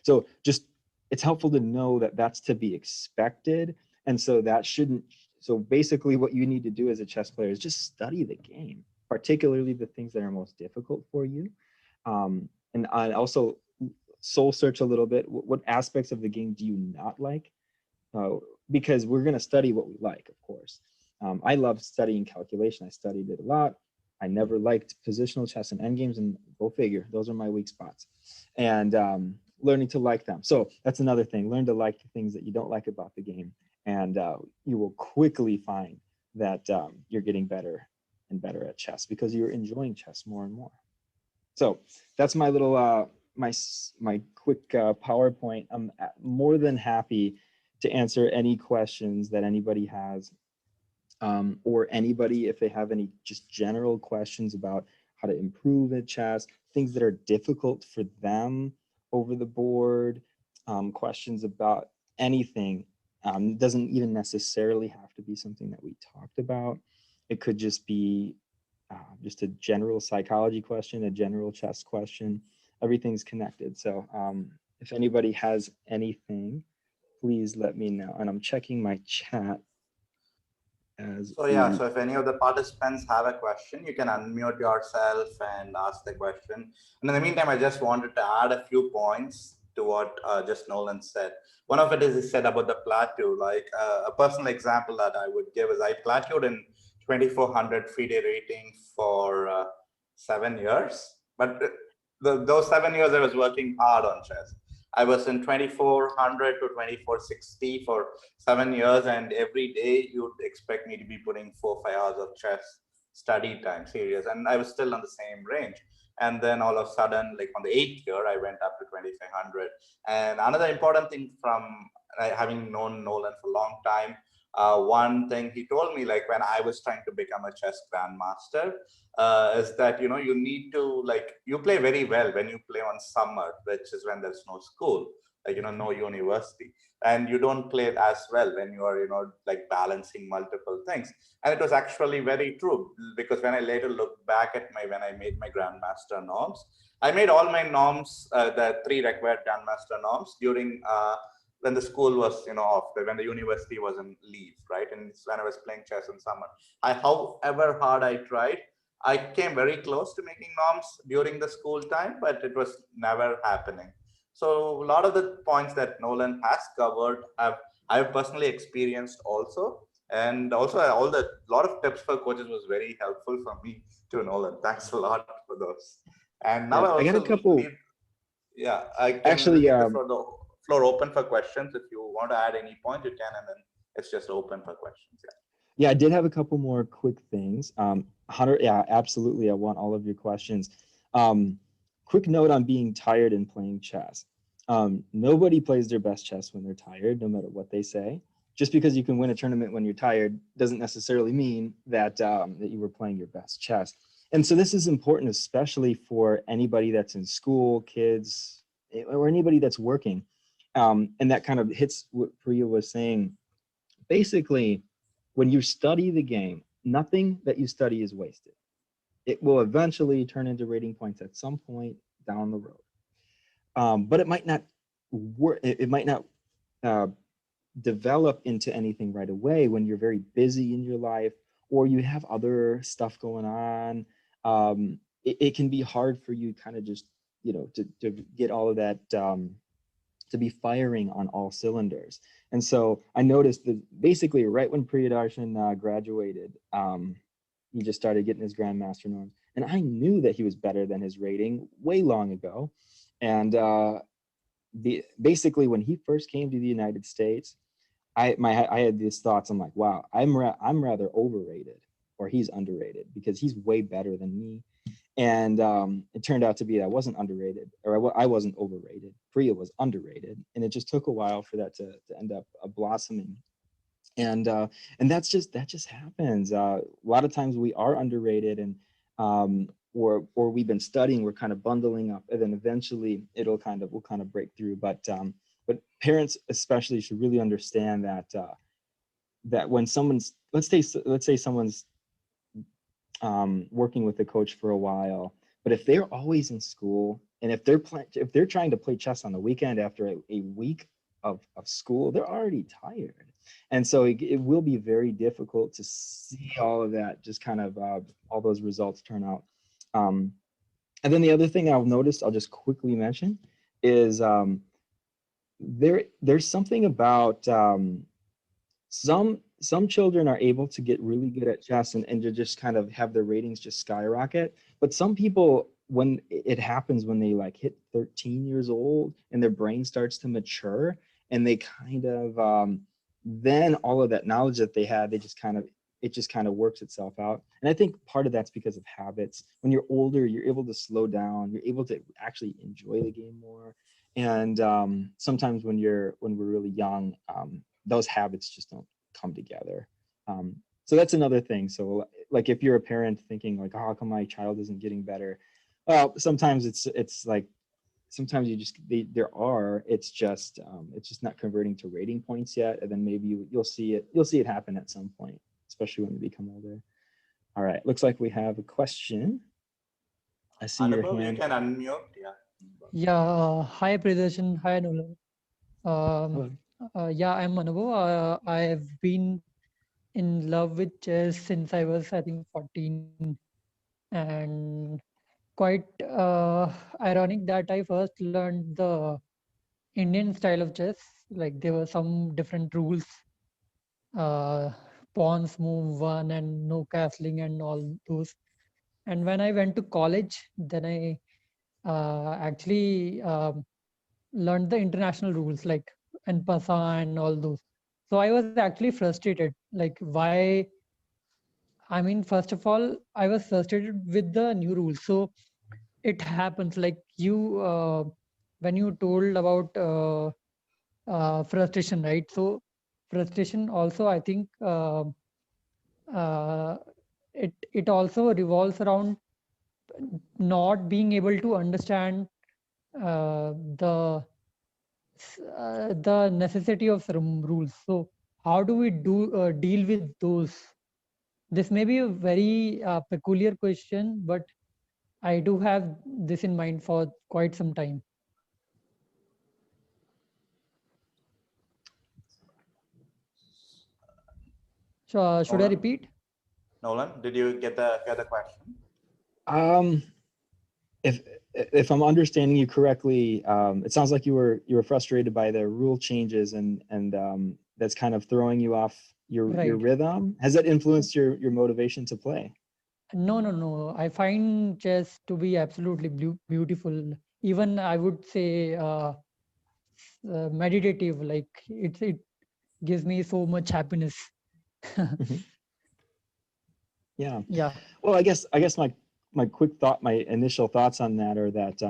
so just, it's helpful to know that that's to be expected. And so so basically what you need to do as a chess player is just study the game, particularly the things that are most difficult for you. And I also soul search a little bit. What aspects of the game do you not like? Because we're going to study what we like, of course. I love studying calculation. I studied it a lot. I never liked positional chess and endgames, and go figure, those are my weak spots. And learning to like them. So that's another thing. Learn to like the things that you don't like about the game, and you will quickly find that you're getting better and better at chess because you're enjoying chess more and more. So that's my little my quick PowerPoint. I'm more than happy to answer any questions that anybody has, or anybody, if they have any just general questions about how to improve at chess, things that are difficult for them over the board, questions about anything. Doesn't even necessarily have to be something that we talked about. It could just be just a general psychology question, a general chess question. Everything's connected. So if anybody has anything, please let me know. And I'm checking my chat. So yeah, so if any of the participants have a question, you can unmute yourself and ask the question. And in the meantime, I just wanted to add a few points to what just Nolan said. One of it is he said about the plateau. Like a personal example that I would give is I plateaued in 2400 FIDE rating for 7 years. But those 7 years I was working hard on chess. I was in 2400 to 2460 for 7 years, and every day you'd expect me to be putting 4-5 hours of chess study time, serious, and I was still on the same range. And then all of a sudden, like on the 8th year, I went up to 2500. And another important thing from having known Nolan for a long time, one thing he told me, like when I was trying to become a chess grandmaster, is that you need to, like, you play very well when you play on summer, which is when there's no school, like no university, and you don't play as well when you are like balancing multiple things. And it was actually very true, because when I later looked back at when I made my grandmaster norms, I made all my norms, the 3 required grandmaster norms, during when the school was off, when the university was on leave, right? And it's when I was playing chess in summer. However hard I tried, I came very close to making norms during the school time, but it was never happening. So a lot of the points that Nolan has covered I've personally experienced also. And also all the lot of tips for coaches was very helpful for me to Nolan. Thanks a lot for those. And now Yeah, I I got a also couple. leave, yeah, I can Actually, leave the floor open for questions. If you want to add any point, you can, and then it's just open for questions. Yeah. yeah, I did have a couple more quick things. Hunter, yeah, absolutely. I want all of your questions. Quick note on being tired and playing chess. Nobody plays their best chess when they're tired, no matter what they say. Just because you can win a tournament when you're tired doesn't necessarily mean that that you were playing your best chess. And so this is important, especially for anybody that's in school, kids, or anybody that's working. And that kind of hits what Priya was saying. Basically, when you study the game, nothing that you study is wasted. It will eventually turn into rating points at some point down the road. But it might not work. It might not uh, develop into anything right away when you're very busy in your life or you have other stuff going on. It can be hard for you kind of just, to get all of that, to be firing on all cylinders. And so I noticed that basically right when Priyadharshan graduated, he just started getting his GrandMaster norms. And I knew that he was better than his rating way long ago. And basically when he first came to the United States, I had these thoughts. I'm like, wow, I'm rather overrated, or he's underrated because he's way better than me. And it turned out to be that I wasn't underrated, or I wasn't overrated. Priya was underrated, and it just took a while for that to end up blossoming. And that just happens. A lot of times we are underrated, and or we've been studying, we're kind of bundling up, and then eventually we'll kind of break through. But parents especially should really understand that that when someone's let's say someone's working with the coach for a while, but if they're always in school and if they're trying to play chess on the weekend after a week of school, they're already tired. And so it will be very difficult to see all of that, just kind of all those results turn out. And then the other thing I've noticed, I'll just quickly mention, is there's something about some children are able to get really good at chess and to just kind of have their ratings just skyrocket. But some people, when it happens when they like hit 13 years old and their brain starts to mature, and they kind of then all of that knowledge that they had, it just kind of works itself out. And I think part of that's because of habits. When you're older, you're able to slow down, you're able to actually enjoy the game more. And sometimes when we're really young, those habits just don't come together. So that's another thing. So like if you're a parent thinking like, oh, how come my child isn't getting better? Well, sometimes it's like, sometimes it's just not converting to rating points yet. And then maybe you'll see it happen at some point, especially when you become older. All right, looks like we have a question. I see your Anubhav, you hand. can unmute. Yeah. Yeah, hi Priyadharshan, hi Nolan. Um, Hello. yeah, I'm Anubhav. I've been in love with chess since I was, I think, 14, and quite ironic that I first learned the Indian style of chess. Like there were some different rules, uh, pawns move one and no castling and all those. And when I went to college, then I actually learned the international rules like NPASA and all those. So I was actually frustrated. Like, why? I mean, first of all, I was frustrated with the new rules. So it happens like when you told about frustration, right? So frustration also, I think, uh, it also revolves around not being able to understand uh, the the necessity of some rules. So how do we deal with those? This may be a very peculiar question, but I do have this in mind for quite some time. So should I Nolan, repeat? Nolan, did you get the question? Um, if I'm understanding you correctly, it sounds like you were frustrated by the rule changes and that's kind of throwing you off your Right. rhythm. Has that influenced your motivation to play? No, no, no. I find chess to be absolutely beautiful. Even I would say meditative. Like it gives me so much happiness. Mhm. Yeah. Yeah. Well, I guess my quick thought, my initial thoughts on that are that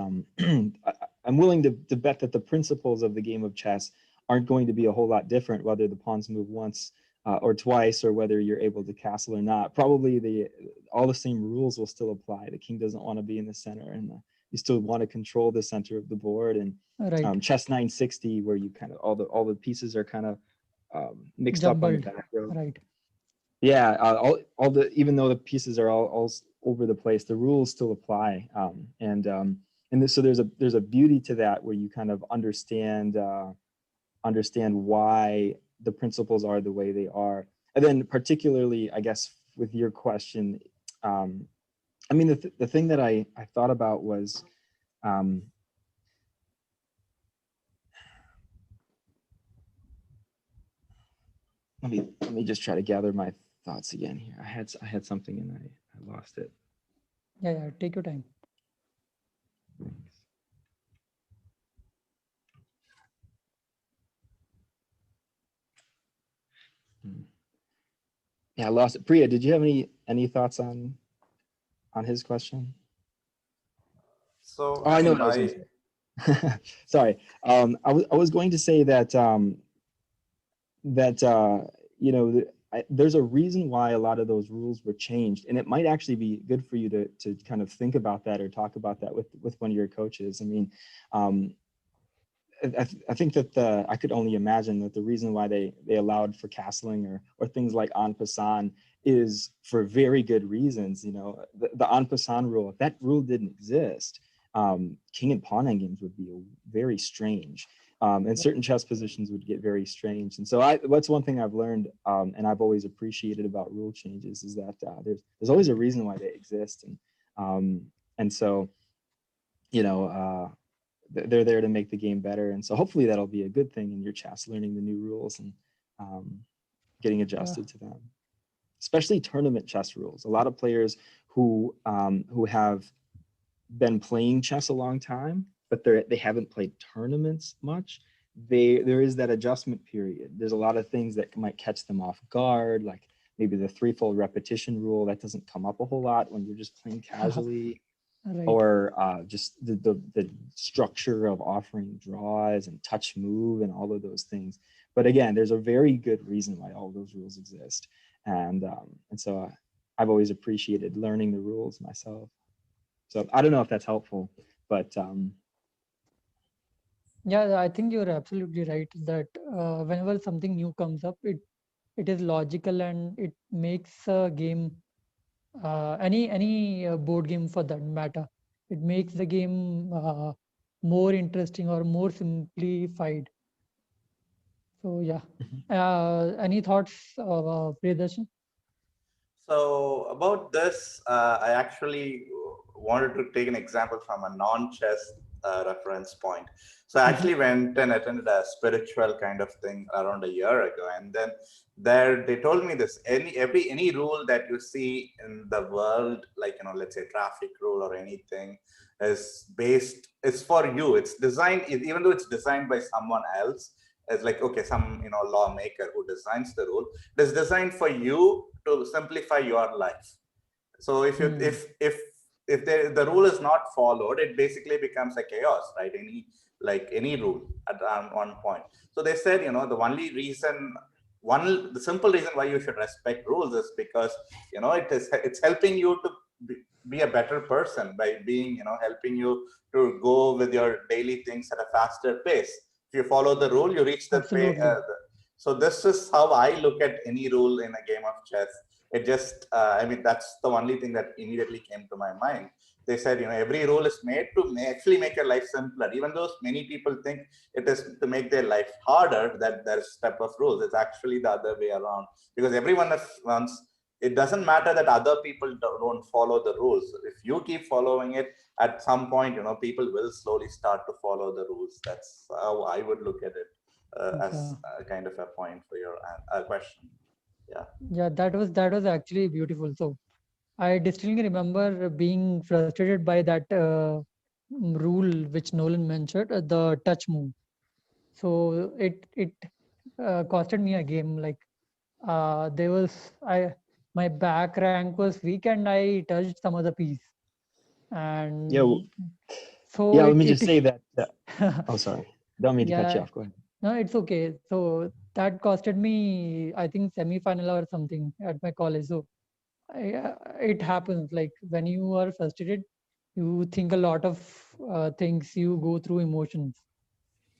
I'm willing to bet that the principles of the game of chess aren't going to be a whole lot different whether the pawns move once or twice, or whether you're able to castle or not. Probably all the same rules will still apply. The king doesn't want to be in the center, and you still want to control the center of the board. And Right. chess 960, where you kind of all the pieces are kind of mixed up on the Jumbled. back row. Right. Yeah, all the even though the pieces are all over the place, the rules still apply, and so there's a beauty to that where you kind of understand why the principles are the way they are. And then particularly, I guess, with your question, I mean, the thing that I thought about was, um, let me just try to gather my thoughts again here. I had something and I lost it. Yeah, yeah. Take your time. Hmm. Yeah, I lost it. Priya, did you have any thoughts on his question? So Oh, I I know mean, what I was going my to say. Sorry. I was going to say that that you know there's a reason why a lot of those rules were changed, and it might actually be good for you to kind of think about that or talk about that with one of your coaches. I mean, um, I think that I could only imagine that the reason why they allowed for castling or things like en passant is for very good reasons. You know, the en passant rule, if that rule didn't exist, king and pawn endgames would be very strange. And certain chess positions would get very strange. And so that's one thing I've learned, and I've always appreciated about rule changes, is that there's always a reason why they exist. And so, you know, they're there to make the game better. And so hopefully that'll be a good thing in your chess, learning the new rules and um, getting Yeah. adjusted to them. Especially tournament chess rules. A lot of players who have been playing chess a long time, but they haven't played tournaments much. There is that adjustment period. There's a lot of things that might catch them off guard, like maybe the threefold repetition rule that doesn't come up a whole lot when you're just playing casually, Right. or just the structure of offering draws and touch move and all of those things. But again, there's a very good reason why all those rules exist, and so I've always appreciated learning the rules myself. So I don't know if that's helpful, but Yeah, I think you're absolutely right that whenever something new comes up, it is logical and it makes a game, any board game for that matter, it makes the game more interesting or more simplified. So yeah. Any thoughts, Priyadarshan? So about this, I actually wanted to take an example from a non-chess reference point. So I Mhm. actually went and attended a spiritual kind of thing around a year ago, and then there they told me this: any rule that you see in the world, like let's say traffic rule or anything, is for you. It's designed, even though it's designed by someone else. It's like, okay, some lawmaker who designs the rule, it is designed for you to simplify your life. So if you Hmm. if the rule is not followed, it basically becomes a chaos, right? Any rule at one point. So they said, the only reason, the simple reason why you should respect rules is because it's helping you to be a better person by being, helping you to go with your daily things at a faster pace. If you follow the rule, you reach the pay. Absolutely. So this is how I look at any rule in a game of chess. It just, I mean, that's the only thing that immediately came to my mind. They said, every rule is made to actually make your life simpler. Even though many people think it is to make their life harder, that there's step of rules. It's actually the other way around, because everyone wants it doesn't matter that other people don't follow the rules. If you keep following it, at some point, people will slowly start to follow the rules. That's how I would look at it, as Yeah. a kind of a point for your question. Yeah. Yeah, that was actually beautiful. So I distinctly remember being frustrated by that rule which Nolan mentioned, the touch move. So it costed me a game. Like there was I my back rank was weak and I touched some other piece, Yeah, and so yeah. Let me it just say that. Oh, sorry. Don't mean to cut you yeah, off. Go ahead. no, it's okay. So that costed me, I think, semi-final or something at my college. So it happens, like when you are frustrated, you think a lot of things, you go through emotions.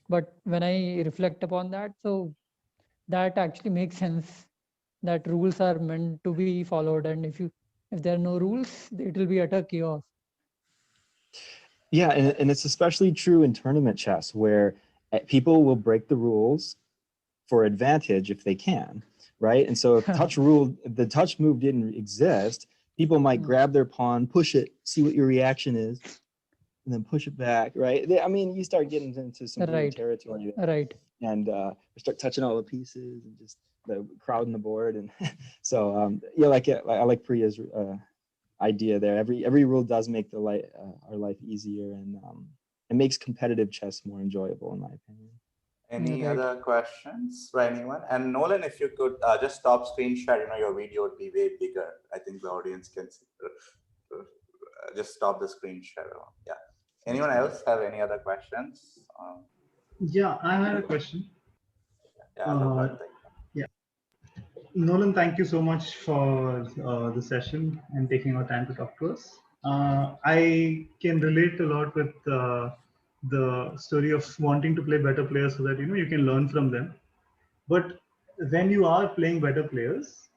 But when I reflect upon that, so that actually makes sense, that rules are meant to be followed, and if there are no rules, it will be utter chaos. Yeah, and it's especially true in tournament chess where people will break the rules for advantage if they can, right? And so if the touch move didn't exist, people might Mm, grab their pawn, push it, see what your reaction is, and then push it back, right? I mean, you start getting into some weird right, territory there, right. and start touching all the pieces and just the crowding the board, and so yeah, I like Priya's idea there. Every rule does make our life easier, and it makes competitive chess more enjoyable, in my opinion. Any Right. other questions for anyone? And Nolan, if you could just stop screen share, your video would be way bigger. I think the audience can see. Just stop the screen share. Yeah. Sounds Anyone good. else have any other questions? Yeah, I had a question. Yeah, Uh, Logan, thank yeah, Nolan, thank you so much for the session and taking our time to talk to us. I can relate a lot with the story of wanting to play better players so that you can learn from them. But when you are playing better players,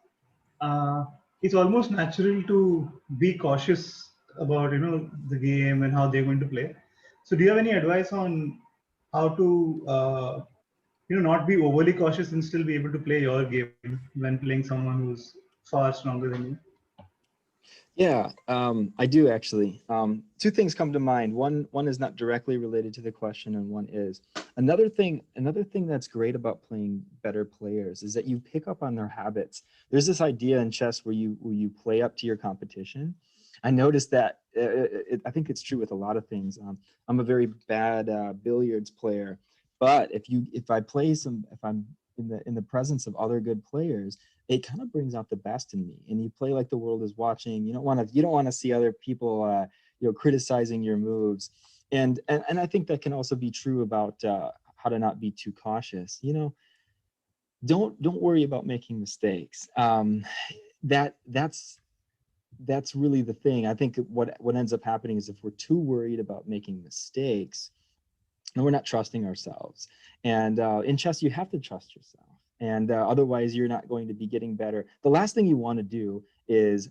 uh, it's almost natural to be cautious about the game and how they're going to play. So, do you have any advice on how to not be overly cautious and still be able to play your game when playing someone who's far stronger than you? Yeah, I do actually. Two things come to mind. One is not directly related to the question, and one is another thing. Another thing that's great about playing better players is that you pick up on their habits. There's this idea in chess where you play up to your competition. I noticed that. I think it's true with a lot of things. I'm a very bad billiards player, but if I'm in the presence of other good players, it kind of brings out the best in me, and you play like the world is watching. You don't want to see other people criticizing your moves, and I think that can also be true about how to not be too cautious. Don't worry about making mistakes. That's really the thing. I think what ends up happening is if we're too worried about making mistakes, and we're not trusting ourselves. And in chess, you have to trust yourself, and otherwise, you're not going to be getting better. The last thing you want to do is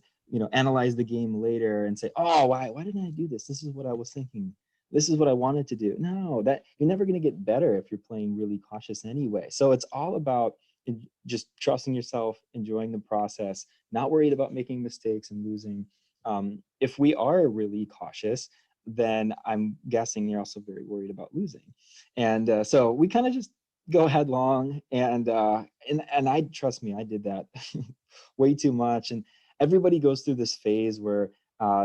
analyze the game later and say, "Oh, why didn't I do this? This is what I was thinking. This is what I wanted to do." No, that you're never going to get better if you're playing really cautious anyway. So it's all about just trusting yourself, enjoying the process, not worried about making mistakes and losing. If we are really cautious, then I'm guessing you're also very worried about losing. And so we kind of just go headlong, and I trust me, I did that way too much. And everybody goes through this phase where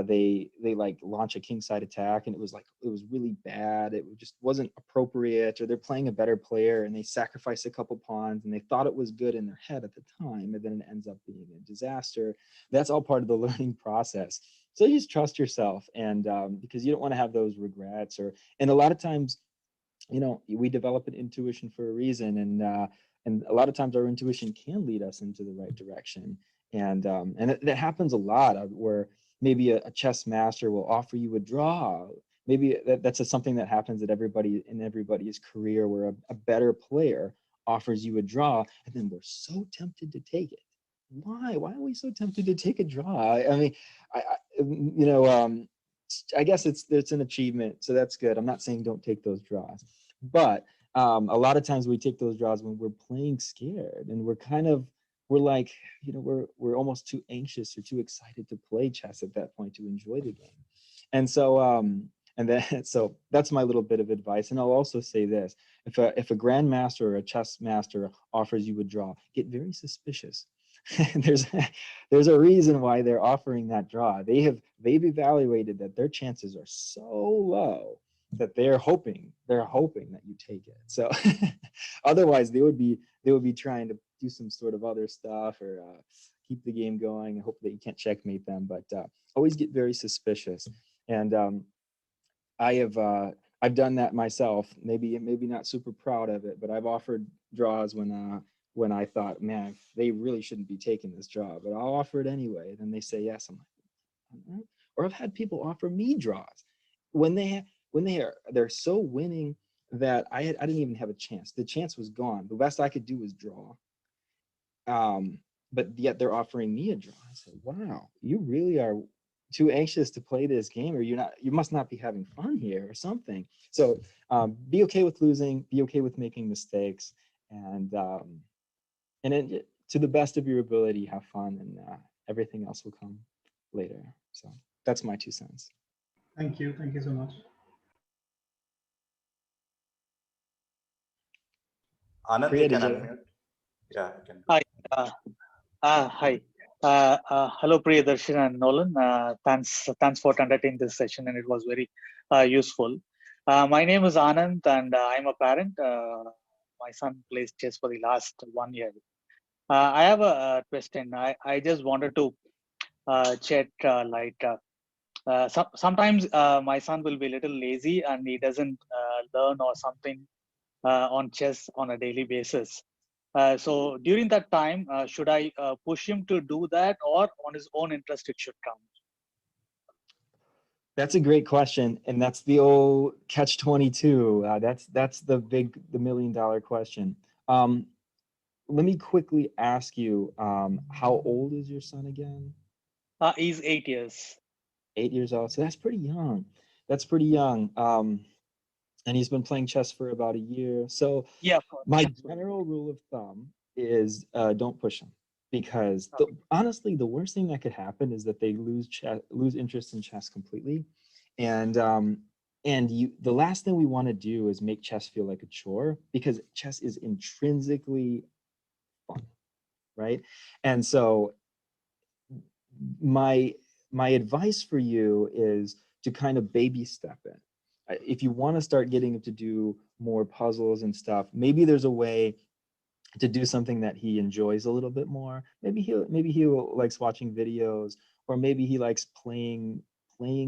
they like launch a kingside attack, and it was really bad. It just wasn't appropriate, or they're playing a better player and they sacrifice a couple pawns and they thought it was good in their head at the time, and then it ends up being a disaster. That's all part of the learning process. So you just trust yourself, and because you don't want to have those regrets, and a lot of times, we develop an intuition for a reason, and a lot of times our intuition can lead us into the right direction. And that happens a lot, where maybe a chess master will offer you a draw. Maybe that's something that happens at everybody's career, where a better player offers you a draw, and then we're so tempted to take it. Why are we so tempted to take a draw? I mean, I you know I guess it's an achievement, so that's good. I'm not saying don't take those draws, but a lot of times we take those draws when we're playing scared, and we're kind of we're like, we're almost too anxious or too excited to play chess at that point to enjoy the game. And so, and then, so that's my little bit of advice. And I'll also say this: if a grandmaster or a chess master offers you a draw, get very suspicious. there's a reason why they're offering that draw. They've evaluated that their chances are so low that they're hoping that you take it. So otherwise they would be trying to do some sort of other stuff, or keep the game going and hope that you can't checkmate them. But always get very suspicious. And I've done that myself. Maybe not super proud of it, but I've offered draws when I thought, man, they really shouldn't be taking this draw, but I'll offer it anyway. Then they say yes. I'm like, all right. Or I've had people offer me draws when they're so winning that I didn't even have a chance. The chance was gone. The best I could do was draw. But yet they're offering me a draw. I said, wow, you really are too anxious to play this game, or you must not be having fun here or something. So be okay with losing, be okay with making mistakes, and then to the best of your ability, have fun, and everything else will come later. So that's my 2 cents. Thank you so much. Anand, Priya, you can did you- unmute. Yeah, you can. Hi. Hi. Hello, Priyadharshan and Nolan. Thanks for conducting this session, and it was very useful. My name is Anand, and I'm a parent. My son plays chess for the last 1 year. I have a question. I just wanted to check, sometimes my son will be a little lazy and he doesn't learn or something on chess on a daily basis. So during that time, should I push him to do that, or on his own interest it should come? That's a great question, and that's the old catch-22. That's the $1 million question. Let me quickly ask you, how old is your son again? He's 8 years. 8 years old. So that's pretty young. That's pretty young. And he's been playing chess for about a year. So Yeah, of course. my general rule of thumb is don't push them, because honestly, the worst thing that could happen is that they lose interest in chess completely. And the last thing we want to do is make chess feel like a chore, because chess is intrinsically fun, right? And so my advice for you is to kind of baby step in. If you want to start getting him to do more puzzles and stuff, maybe there's a way to do something that he enjoys a little bit more. Maybe he likes watching videos, or maybe he likes playing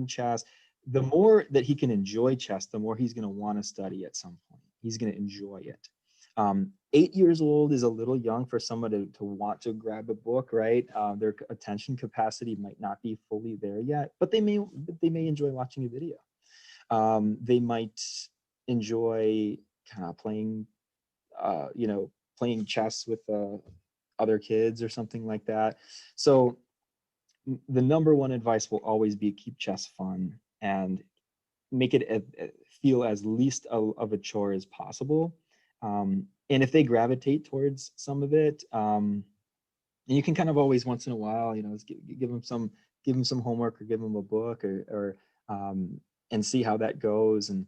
chess. The more that he can enjoy chess, the more he's going to want to study at some point. He's going to enjoy it. 8 years old is a little young for someone to want to grab a book, right? Their attention capacity might not be fully there yet, but they may enjoy watching a video. They might enjoy kind of playing chess with other kids or something like that. So the number one advice will always be keep chess fun and make it feel as least of a chore as possible. And if they gravitate towards some of it, you can kind of always once in a while, give them some homework, or give them a book, or and see how that goes. And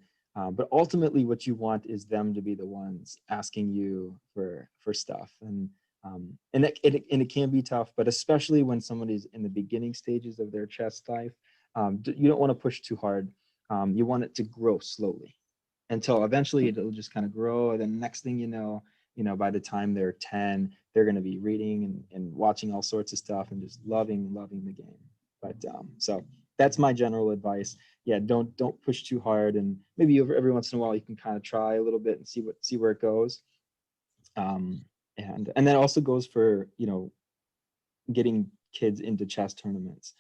but ultimately, what you want is them to be the ones asking you for stuff. And it can be tough, but especially when somebody's in the beginning stages of their chess life, you don't want to push too hard. You want it to grow slowly until eventually it'll just kind of grow. And then next thing you know, by the time they're 10, they're going to be reading and watching all sorts of stuff and just loving the game. But so that's my general advice. Yeah, don't push too hard, and maybe every once in a while you can kind of try a little bit and see where it goes. And that also goes for getting kids into chess tournaments.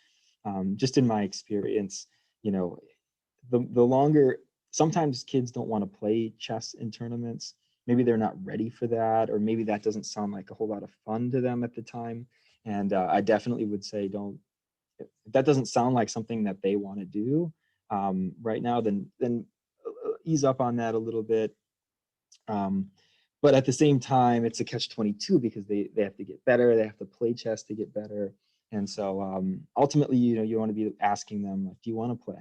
Just in my experience, the longer, sometimes kids don't want to play chess in tournaments. Maybe they're not ready for that, or maybe that doesn't sound like a whole lot of fun to them at the time. And I definitely would say if that doesn't sound like something that they want to do right now, then ease up on that a little bit. but at the same time, it's a catch-22 because they have to get better. They have to play chess to get better. And so ultimately, you want to be asking them, like, do you want to play?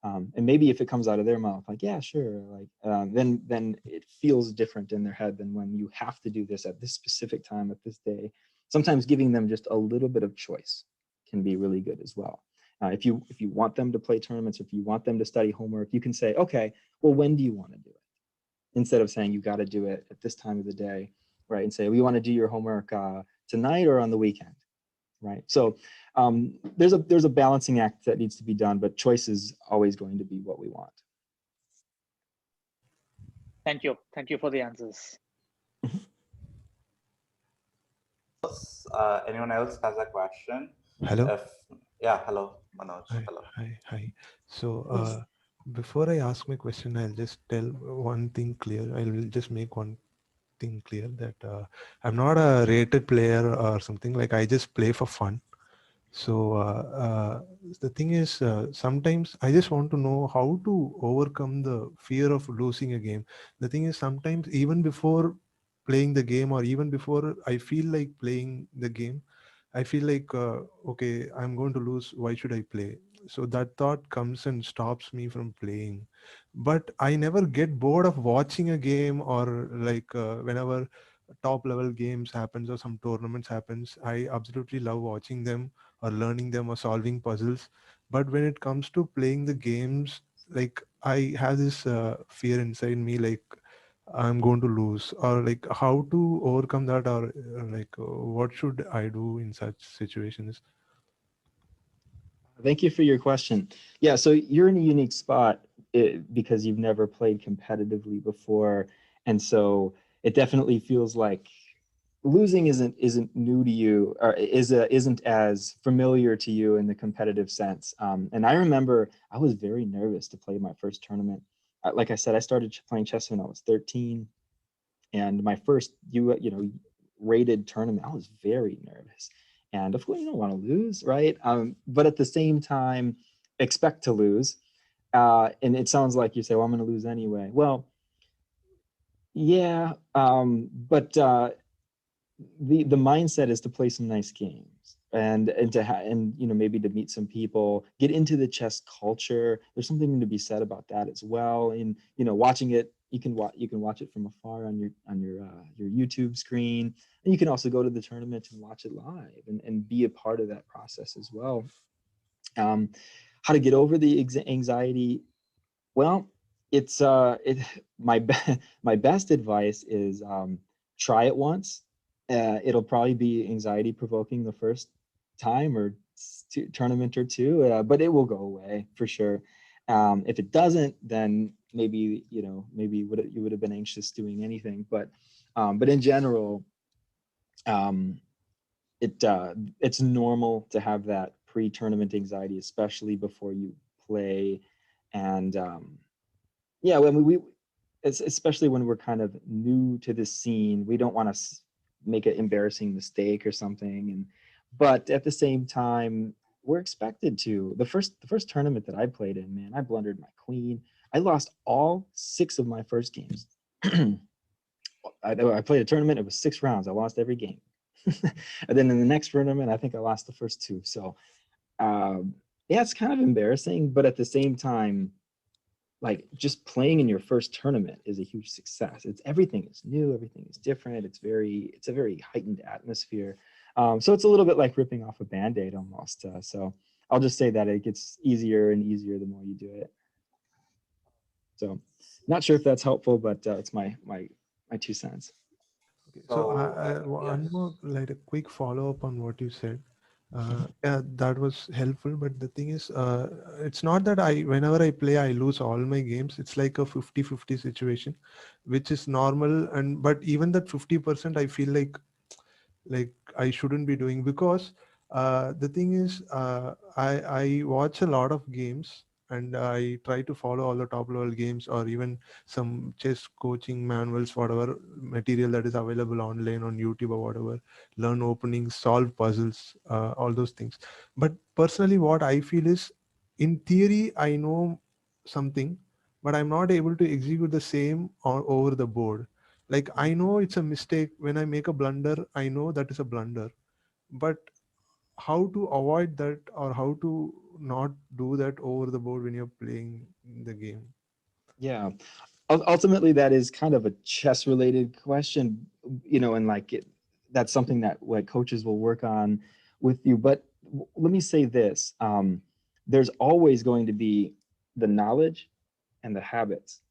And maybe if it comes out of their mouth, like, yeah, sure, like, then it feels different in their head than when you have to do this at this specific time, at this day. Sometimes giving them just a little bit of choice can be really good as well. If you want them to play tournaments, if you want them to study homework, you can say, okay, well, when do you want to do it? Instead of saying you got to do it at this time of the day, right? And say, we want to do your homework tonight or on the weekend, right? So there's a balancing act that needs to be done, but choice is always going to be what we want. Thank you for the answers. Anyone else has a question? Hello. Yeah, hello, Manoj. Hi. Hello. Hi. So before I ask my question, I'll just tell one thing clear. I will just make one thing clear that I'm not a rated player or something. Like, I just play for fun. So the thing is, sometimes I just want to know how to overcome the fear of losing a game. The thing is, sometimes even before playing the game, or even before I feel like playing the game, I feel like, okay, I'm going to lose. Why should I play? So that thought comes and stops me from playing. But I never get bored of watching a game, or like whenever top level games happens or some tournaments happens, I absolutely love watching them or learning them or solving puzzles. But when it comes to playing the games, like, I have this fear inside me, like I'm going to lose, or like how to overcome that, or like what should I do in such situations? Thank you for your question. Yeah, so you're in a unique spot because you've never played competitively before, and so it definitely feels like losing isn't new to you, or isn't as familiar to you in the competitive sense. And I remember I was very nervous to play my first tournament. Like I said, I started playing chess when I was 13, and my first rated tournament, I was very nervous. And of course, you don't want to lose, right? But at the same time, expect to lose. And it sounds like you say, well, I'm going to lose anyway. Well, yeah, but the mindset is to play some nice games, and maybe to meet some people, get into the chess culture. There's something to be said about that as well. And watching it, you can watch it from afar on your YouTube screen, and you can also go to the tournament and watch it live and be a part of that process as well. How to get over the anxiety? Well, it's my best advice is try it once. It'll probably be anxiety provoking the first time or tournament or two, but it will go away for sure. If it doesn't, then maybe you would have been anxious doing anything. But in general, it's normal to have that pre-tournament anxiety, especially before you play. And yeah, when it's especially when we're kind of new to the scene, we don't want to make an embarrassing mistake or something. But at the same time, we're expected to. The first tournament that I played in, man, I blundered my queen. I lost all 6 of my first games. I played a tournament. It was 6 rounds. I lost every game. And then in the next tournament, I think I lost the first 2. So yeah, it's kind of embarrassing, but at the same time, like, just playing in your first tournament is a huge success. Everything is new, everything is different. It's a very heightened atmosphere. So it's a little bit like ripping off a Band-Aid almost. So I'll just say that it gets easier and easier the more you do it. So not sure if that's helpful, but it's my 2 cents. Okay, so one more, like, a quick follow-up on what you said. Yeah, that was helpful, but the thing is, it's not that whenever I play, I lose all my games. It's like a 50-50 situation, which is normal. But even that 50%, I feel like I shouldn't be doing, because the thing is, I watch a lot of games, and I try to follow all the top level games, or even some chess coaching manuals, whatever material that is available online on YouTube or whatever, learn openings, solve puzzles, all those things. But personally, what I feel is, in theory, I know something, but I'm not able to execute the same over the board. Like, I know it's a mistake. When I make a blunder, I know that is a blunder. But how to avoid that, or how to not do that over the board when you're playing the game? Yeah. Ultimately, that is kind of a chess related question, and like that's something that what coaches will work on with you. But let me say this, there's always going to be the knowledge and the habits.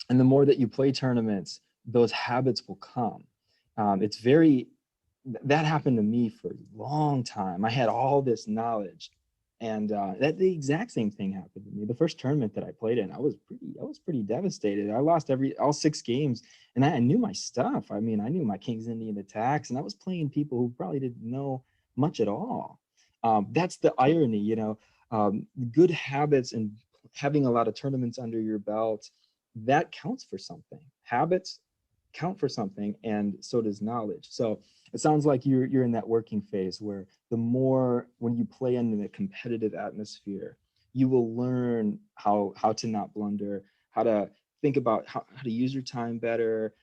And the more that you play tournaments, those habits will come. It's very, that happened to me for a long time. I had all this knowledge, and that the exact same thing happened to me. The first tournament that I played in, I was pretty devastated. I lost all 6 games, and I knew my stuff. I mean, I knew my King's Indian attacks, and I was playing people who probably didn't know much at all. That's the irony, good habits and having a lot of tournaments under your belt, that counts for something. Habits count for something, and so does knowledge. So it sounds like you're in that working phase where the more, when you play in a competitive atmosphere, you will learn how to not blunder, how to think about how to use your time better,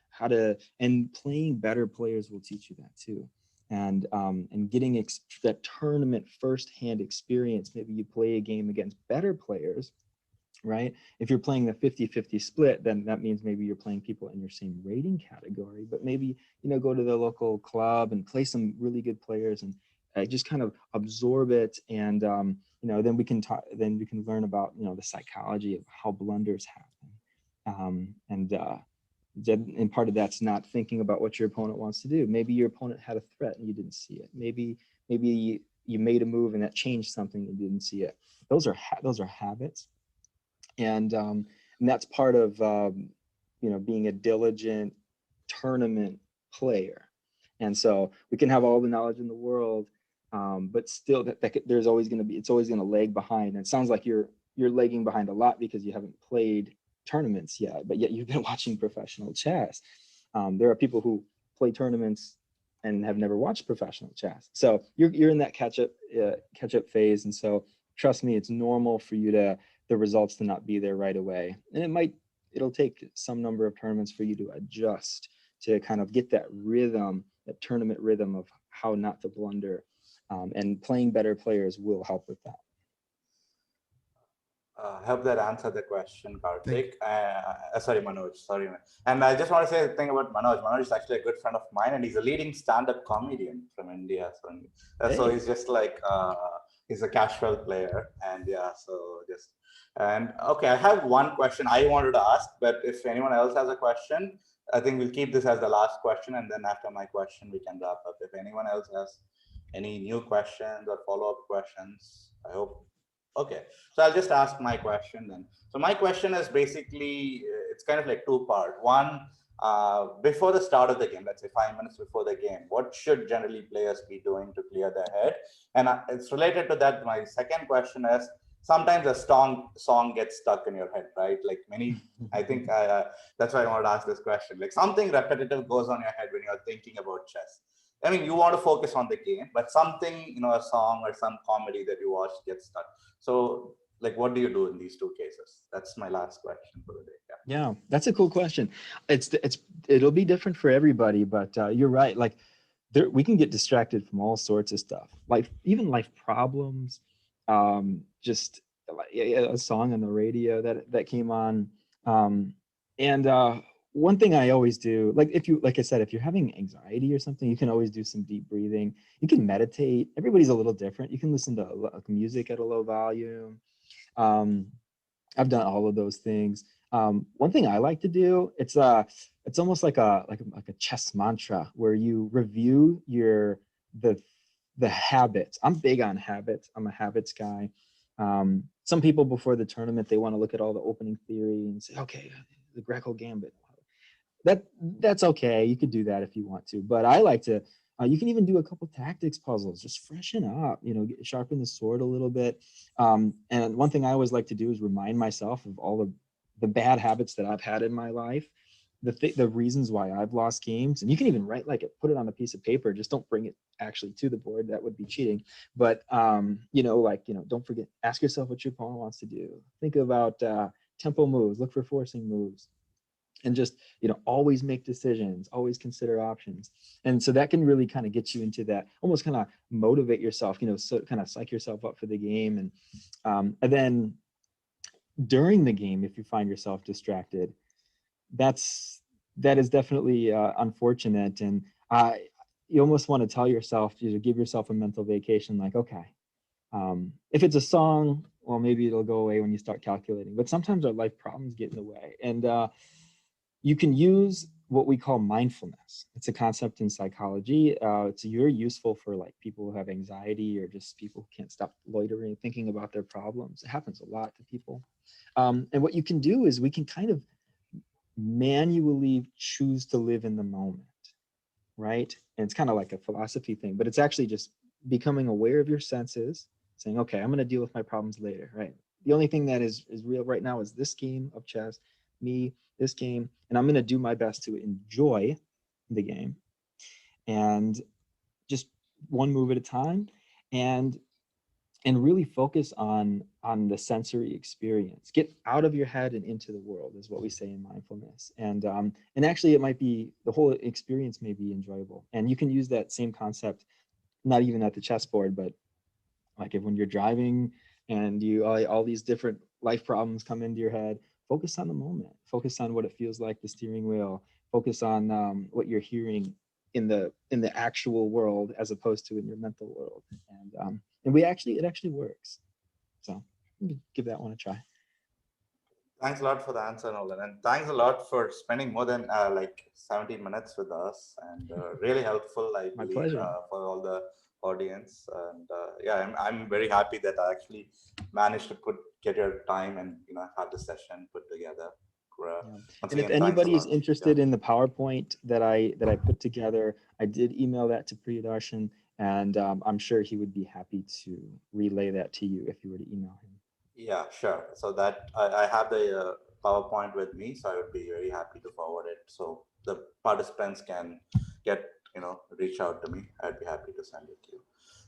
and playing better players will teach you that too. And getting that tournament firsthand experience. Maybe you play a game against better players, right? If you're playing the 50-50 split, then that means maybe you're playing people in your same rating category, but maybe, go to the local club and play some really good players and just kind of absorb it. And, then we can talk, then we can learn about, the psychology of how blunders happen. And part of that's not thinking about what your opponent wants to do. Maybe your opponent had a threat and you didn't see it. Maybe you made a move and that changed something and you didn't see it. Those are habits. And that's part of being a diligent tournament player. And so we can have all the knowledge in the world, but still there's always going to be, it's always going to lag behind. And it sounds like you're lagging behind a lot because you haven't played tournaments yet, but yet you've been watching professional chess. There are people who play tournaments and have never watched professional chess. So you're in that catch up phase. And so trust me, it's normal for the results to not be there right away. And it'll take some number of tournaments for you to adjust to kind of get that rhythm, that tournament rhythm of how not to blunder. And playing better players will help with that. I hope that answered the question, Karthik. Sorry, Manoj. Sorry. And I just want to say a thing about Manoj. Manoj is actually a good friend of mine, and he's a leading stand-up comedian from India. So he's just like, he's a casual player. And yeah, okay, I have one question I wanted to ask, but if anyone else has a question, I think we'll keep this as the last question, and then after my question, we can wrap up. If anyone else has any new questions or follow-up questions, I hope. Okay, so I'll just ask my question then. So my question is basically, it's kind of like 2-part. One, before the start of the game, let's say 5 minutes before the game, what should generally players be doing to clear their head? And it's related to that. My second question is, sometimes a song gets stuck in your head, right? Like I think that's why I wanted to ask this question. Like something repetitive goes on your head when you're thinking about chess. I mean, you want to focus on the game, but something, a song or some comedy that you watch gets stuck. So, like, what do you do in these 2 cases? That's my last question for the day. Yeah, that's a cool question. It'll be different for everybody, but you're right. Like, we can get distracted from all sorts of stuff, like even life problems. Just like a song on the radio that came on, and one thing I always do, like I said, if you're having anxiety or something, you can always do some deep breathing. You can meditate. Everybody's a little different. You can listen to music at a low volume. I've done all of those things. One thing I like to do, it's almost like a chess mantra where you review the habits. I'm big on habits. I'm a habits guy. Some people before the tournament, they want to look at all the opening theory and say, okay, the Greco Gambit. That's okay. You could do that if you want to, but I like to. You can even do a couple tactics puzzles, just freshen up. Sharpen the sword a little bit. And one thing I always like to do is remind myself of all the bad habits that I've had in my life, the reasons why I've lost games. And you can even write put it on a piece of paper. Just don't bring it actually to the board. That would be cheating. But don't forget. Ask yourself what your opponent wants to do. Think about tempo moves. Look for forcing moves. and just, always make decisions, always consider options. And so that can really kind of get you into that, almost kind of motivate yourself, so kind of psych yourself up for the game. And then during the game, if you find yourself distracted, that is definitely unfortunate. And you almost want to tell yourself, give yourself a mental vacation, like, okay, if it's a song, well, maybe it'll go away when you start calculating, but sometimes our life problems get in the way. And you can use what we call mindfulness. It's a concept in psychology. It's very useful for like people who have anxiety, or just people who can't stop loitering, thinking about their problems. It happens a lot to people. And what you can do is we can kind of manually choose to live in the moment, right? And it's kind of like a philosophy thing, but it's actually just becoming aware of your senses, saying, okay, I'm going to deal with my problems later, right? The only thing that is real right now is this game of chess, this game, and I'm going to do my best to enjoy the game, and just one move at a time, and really focus on the sensory experience. Get out of your head and into the world is what we say in mindfulness. And actually, it might be, the whole experience may be enjoyable. And you can use that same concept, not even at the chessboard, but like when you're driving and all these different life problems come into your head, focus on the moment. Focus on what it feels like, the steering wheel. Focus on what you're hearing in the actual world, as opposed to in your mental world. And it actually works. So give that one a try. Thanks a lot for the answer, Nolan, and thanks a lot for spending more than like 17 minutes with us, and really helpful, I My believe, pleasure. for all the audience. And yeah, I'm very happy that I actually managed to get your time and have the session put together. And if anybody is interested in the PowerPoint that I put together, I did email that to Priyadharshan, and I'm sure he would be happy to relay that to you if you were to email him. Yeah, sure. So that I have the PowerPoint with me, so I would be very happy to forward it, so the participants can reach out to me. I'd be happy to send it to you.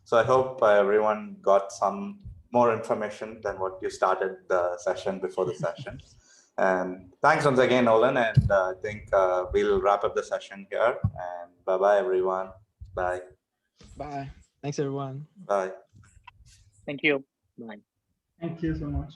So I hope everyone got some more information than what you started the session before the session. And thanks once again, Nolan. And I think we'll wrap up the session here. And bye-bye, everyone. Bye. Bye. Thanks, everyone. Bye. Thank you. Bye. Thank you so much.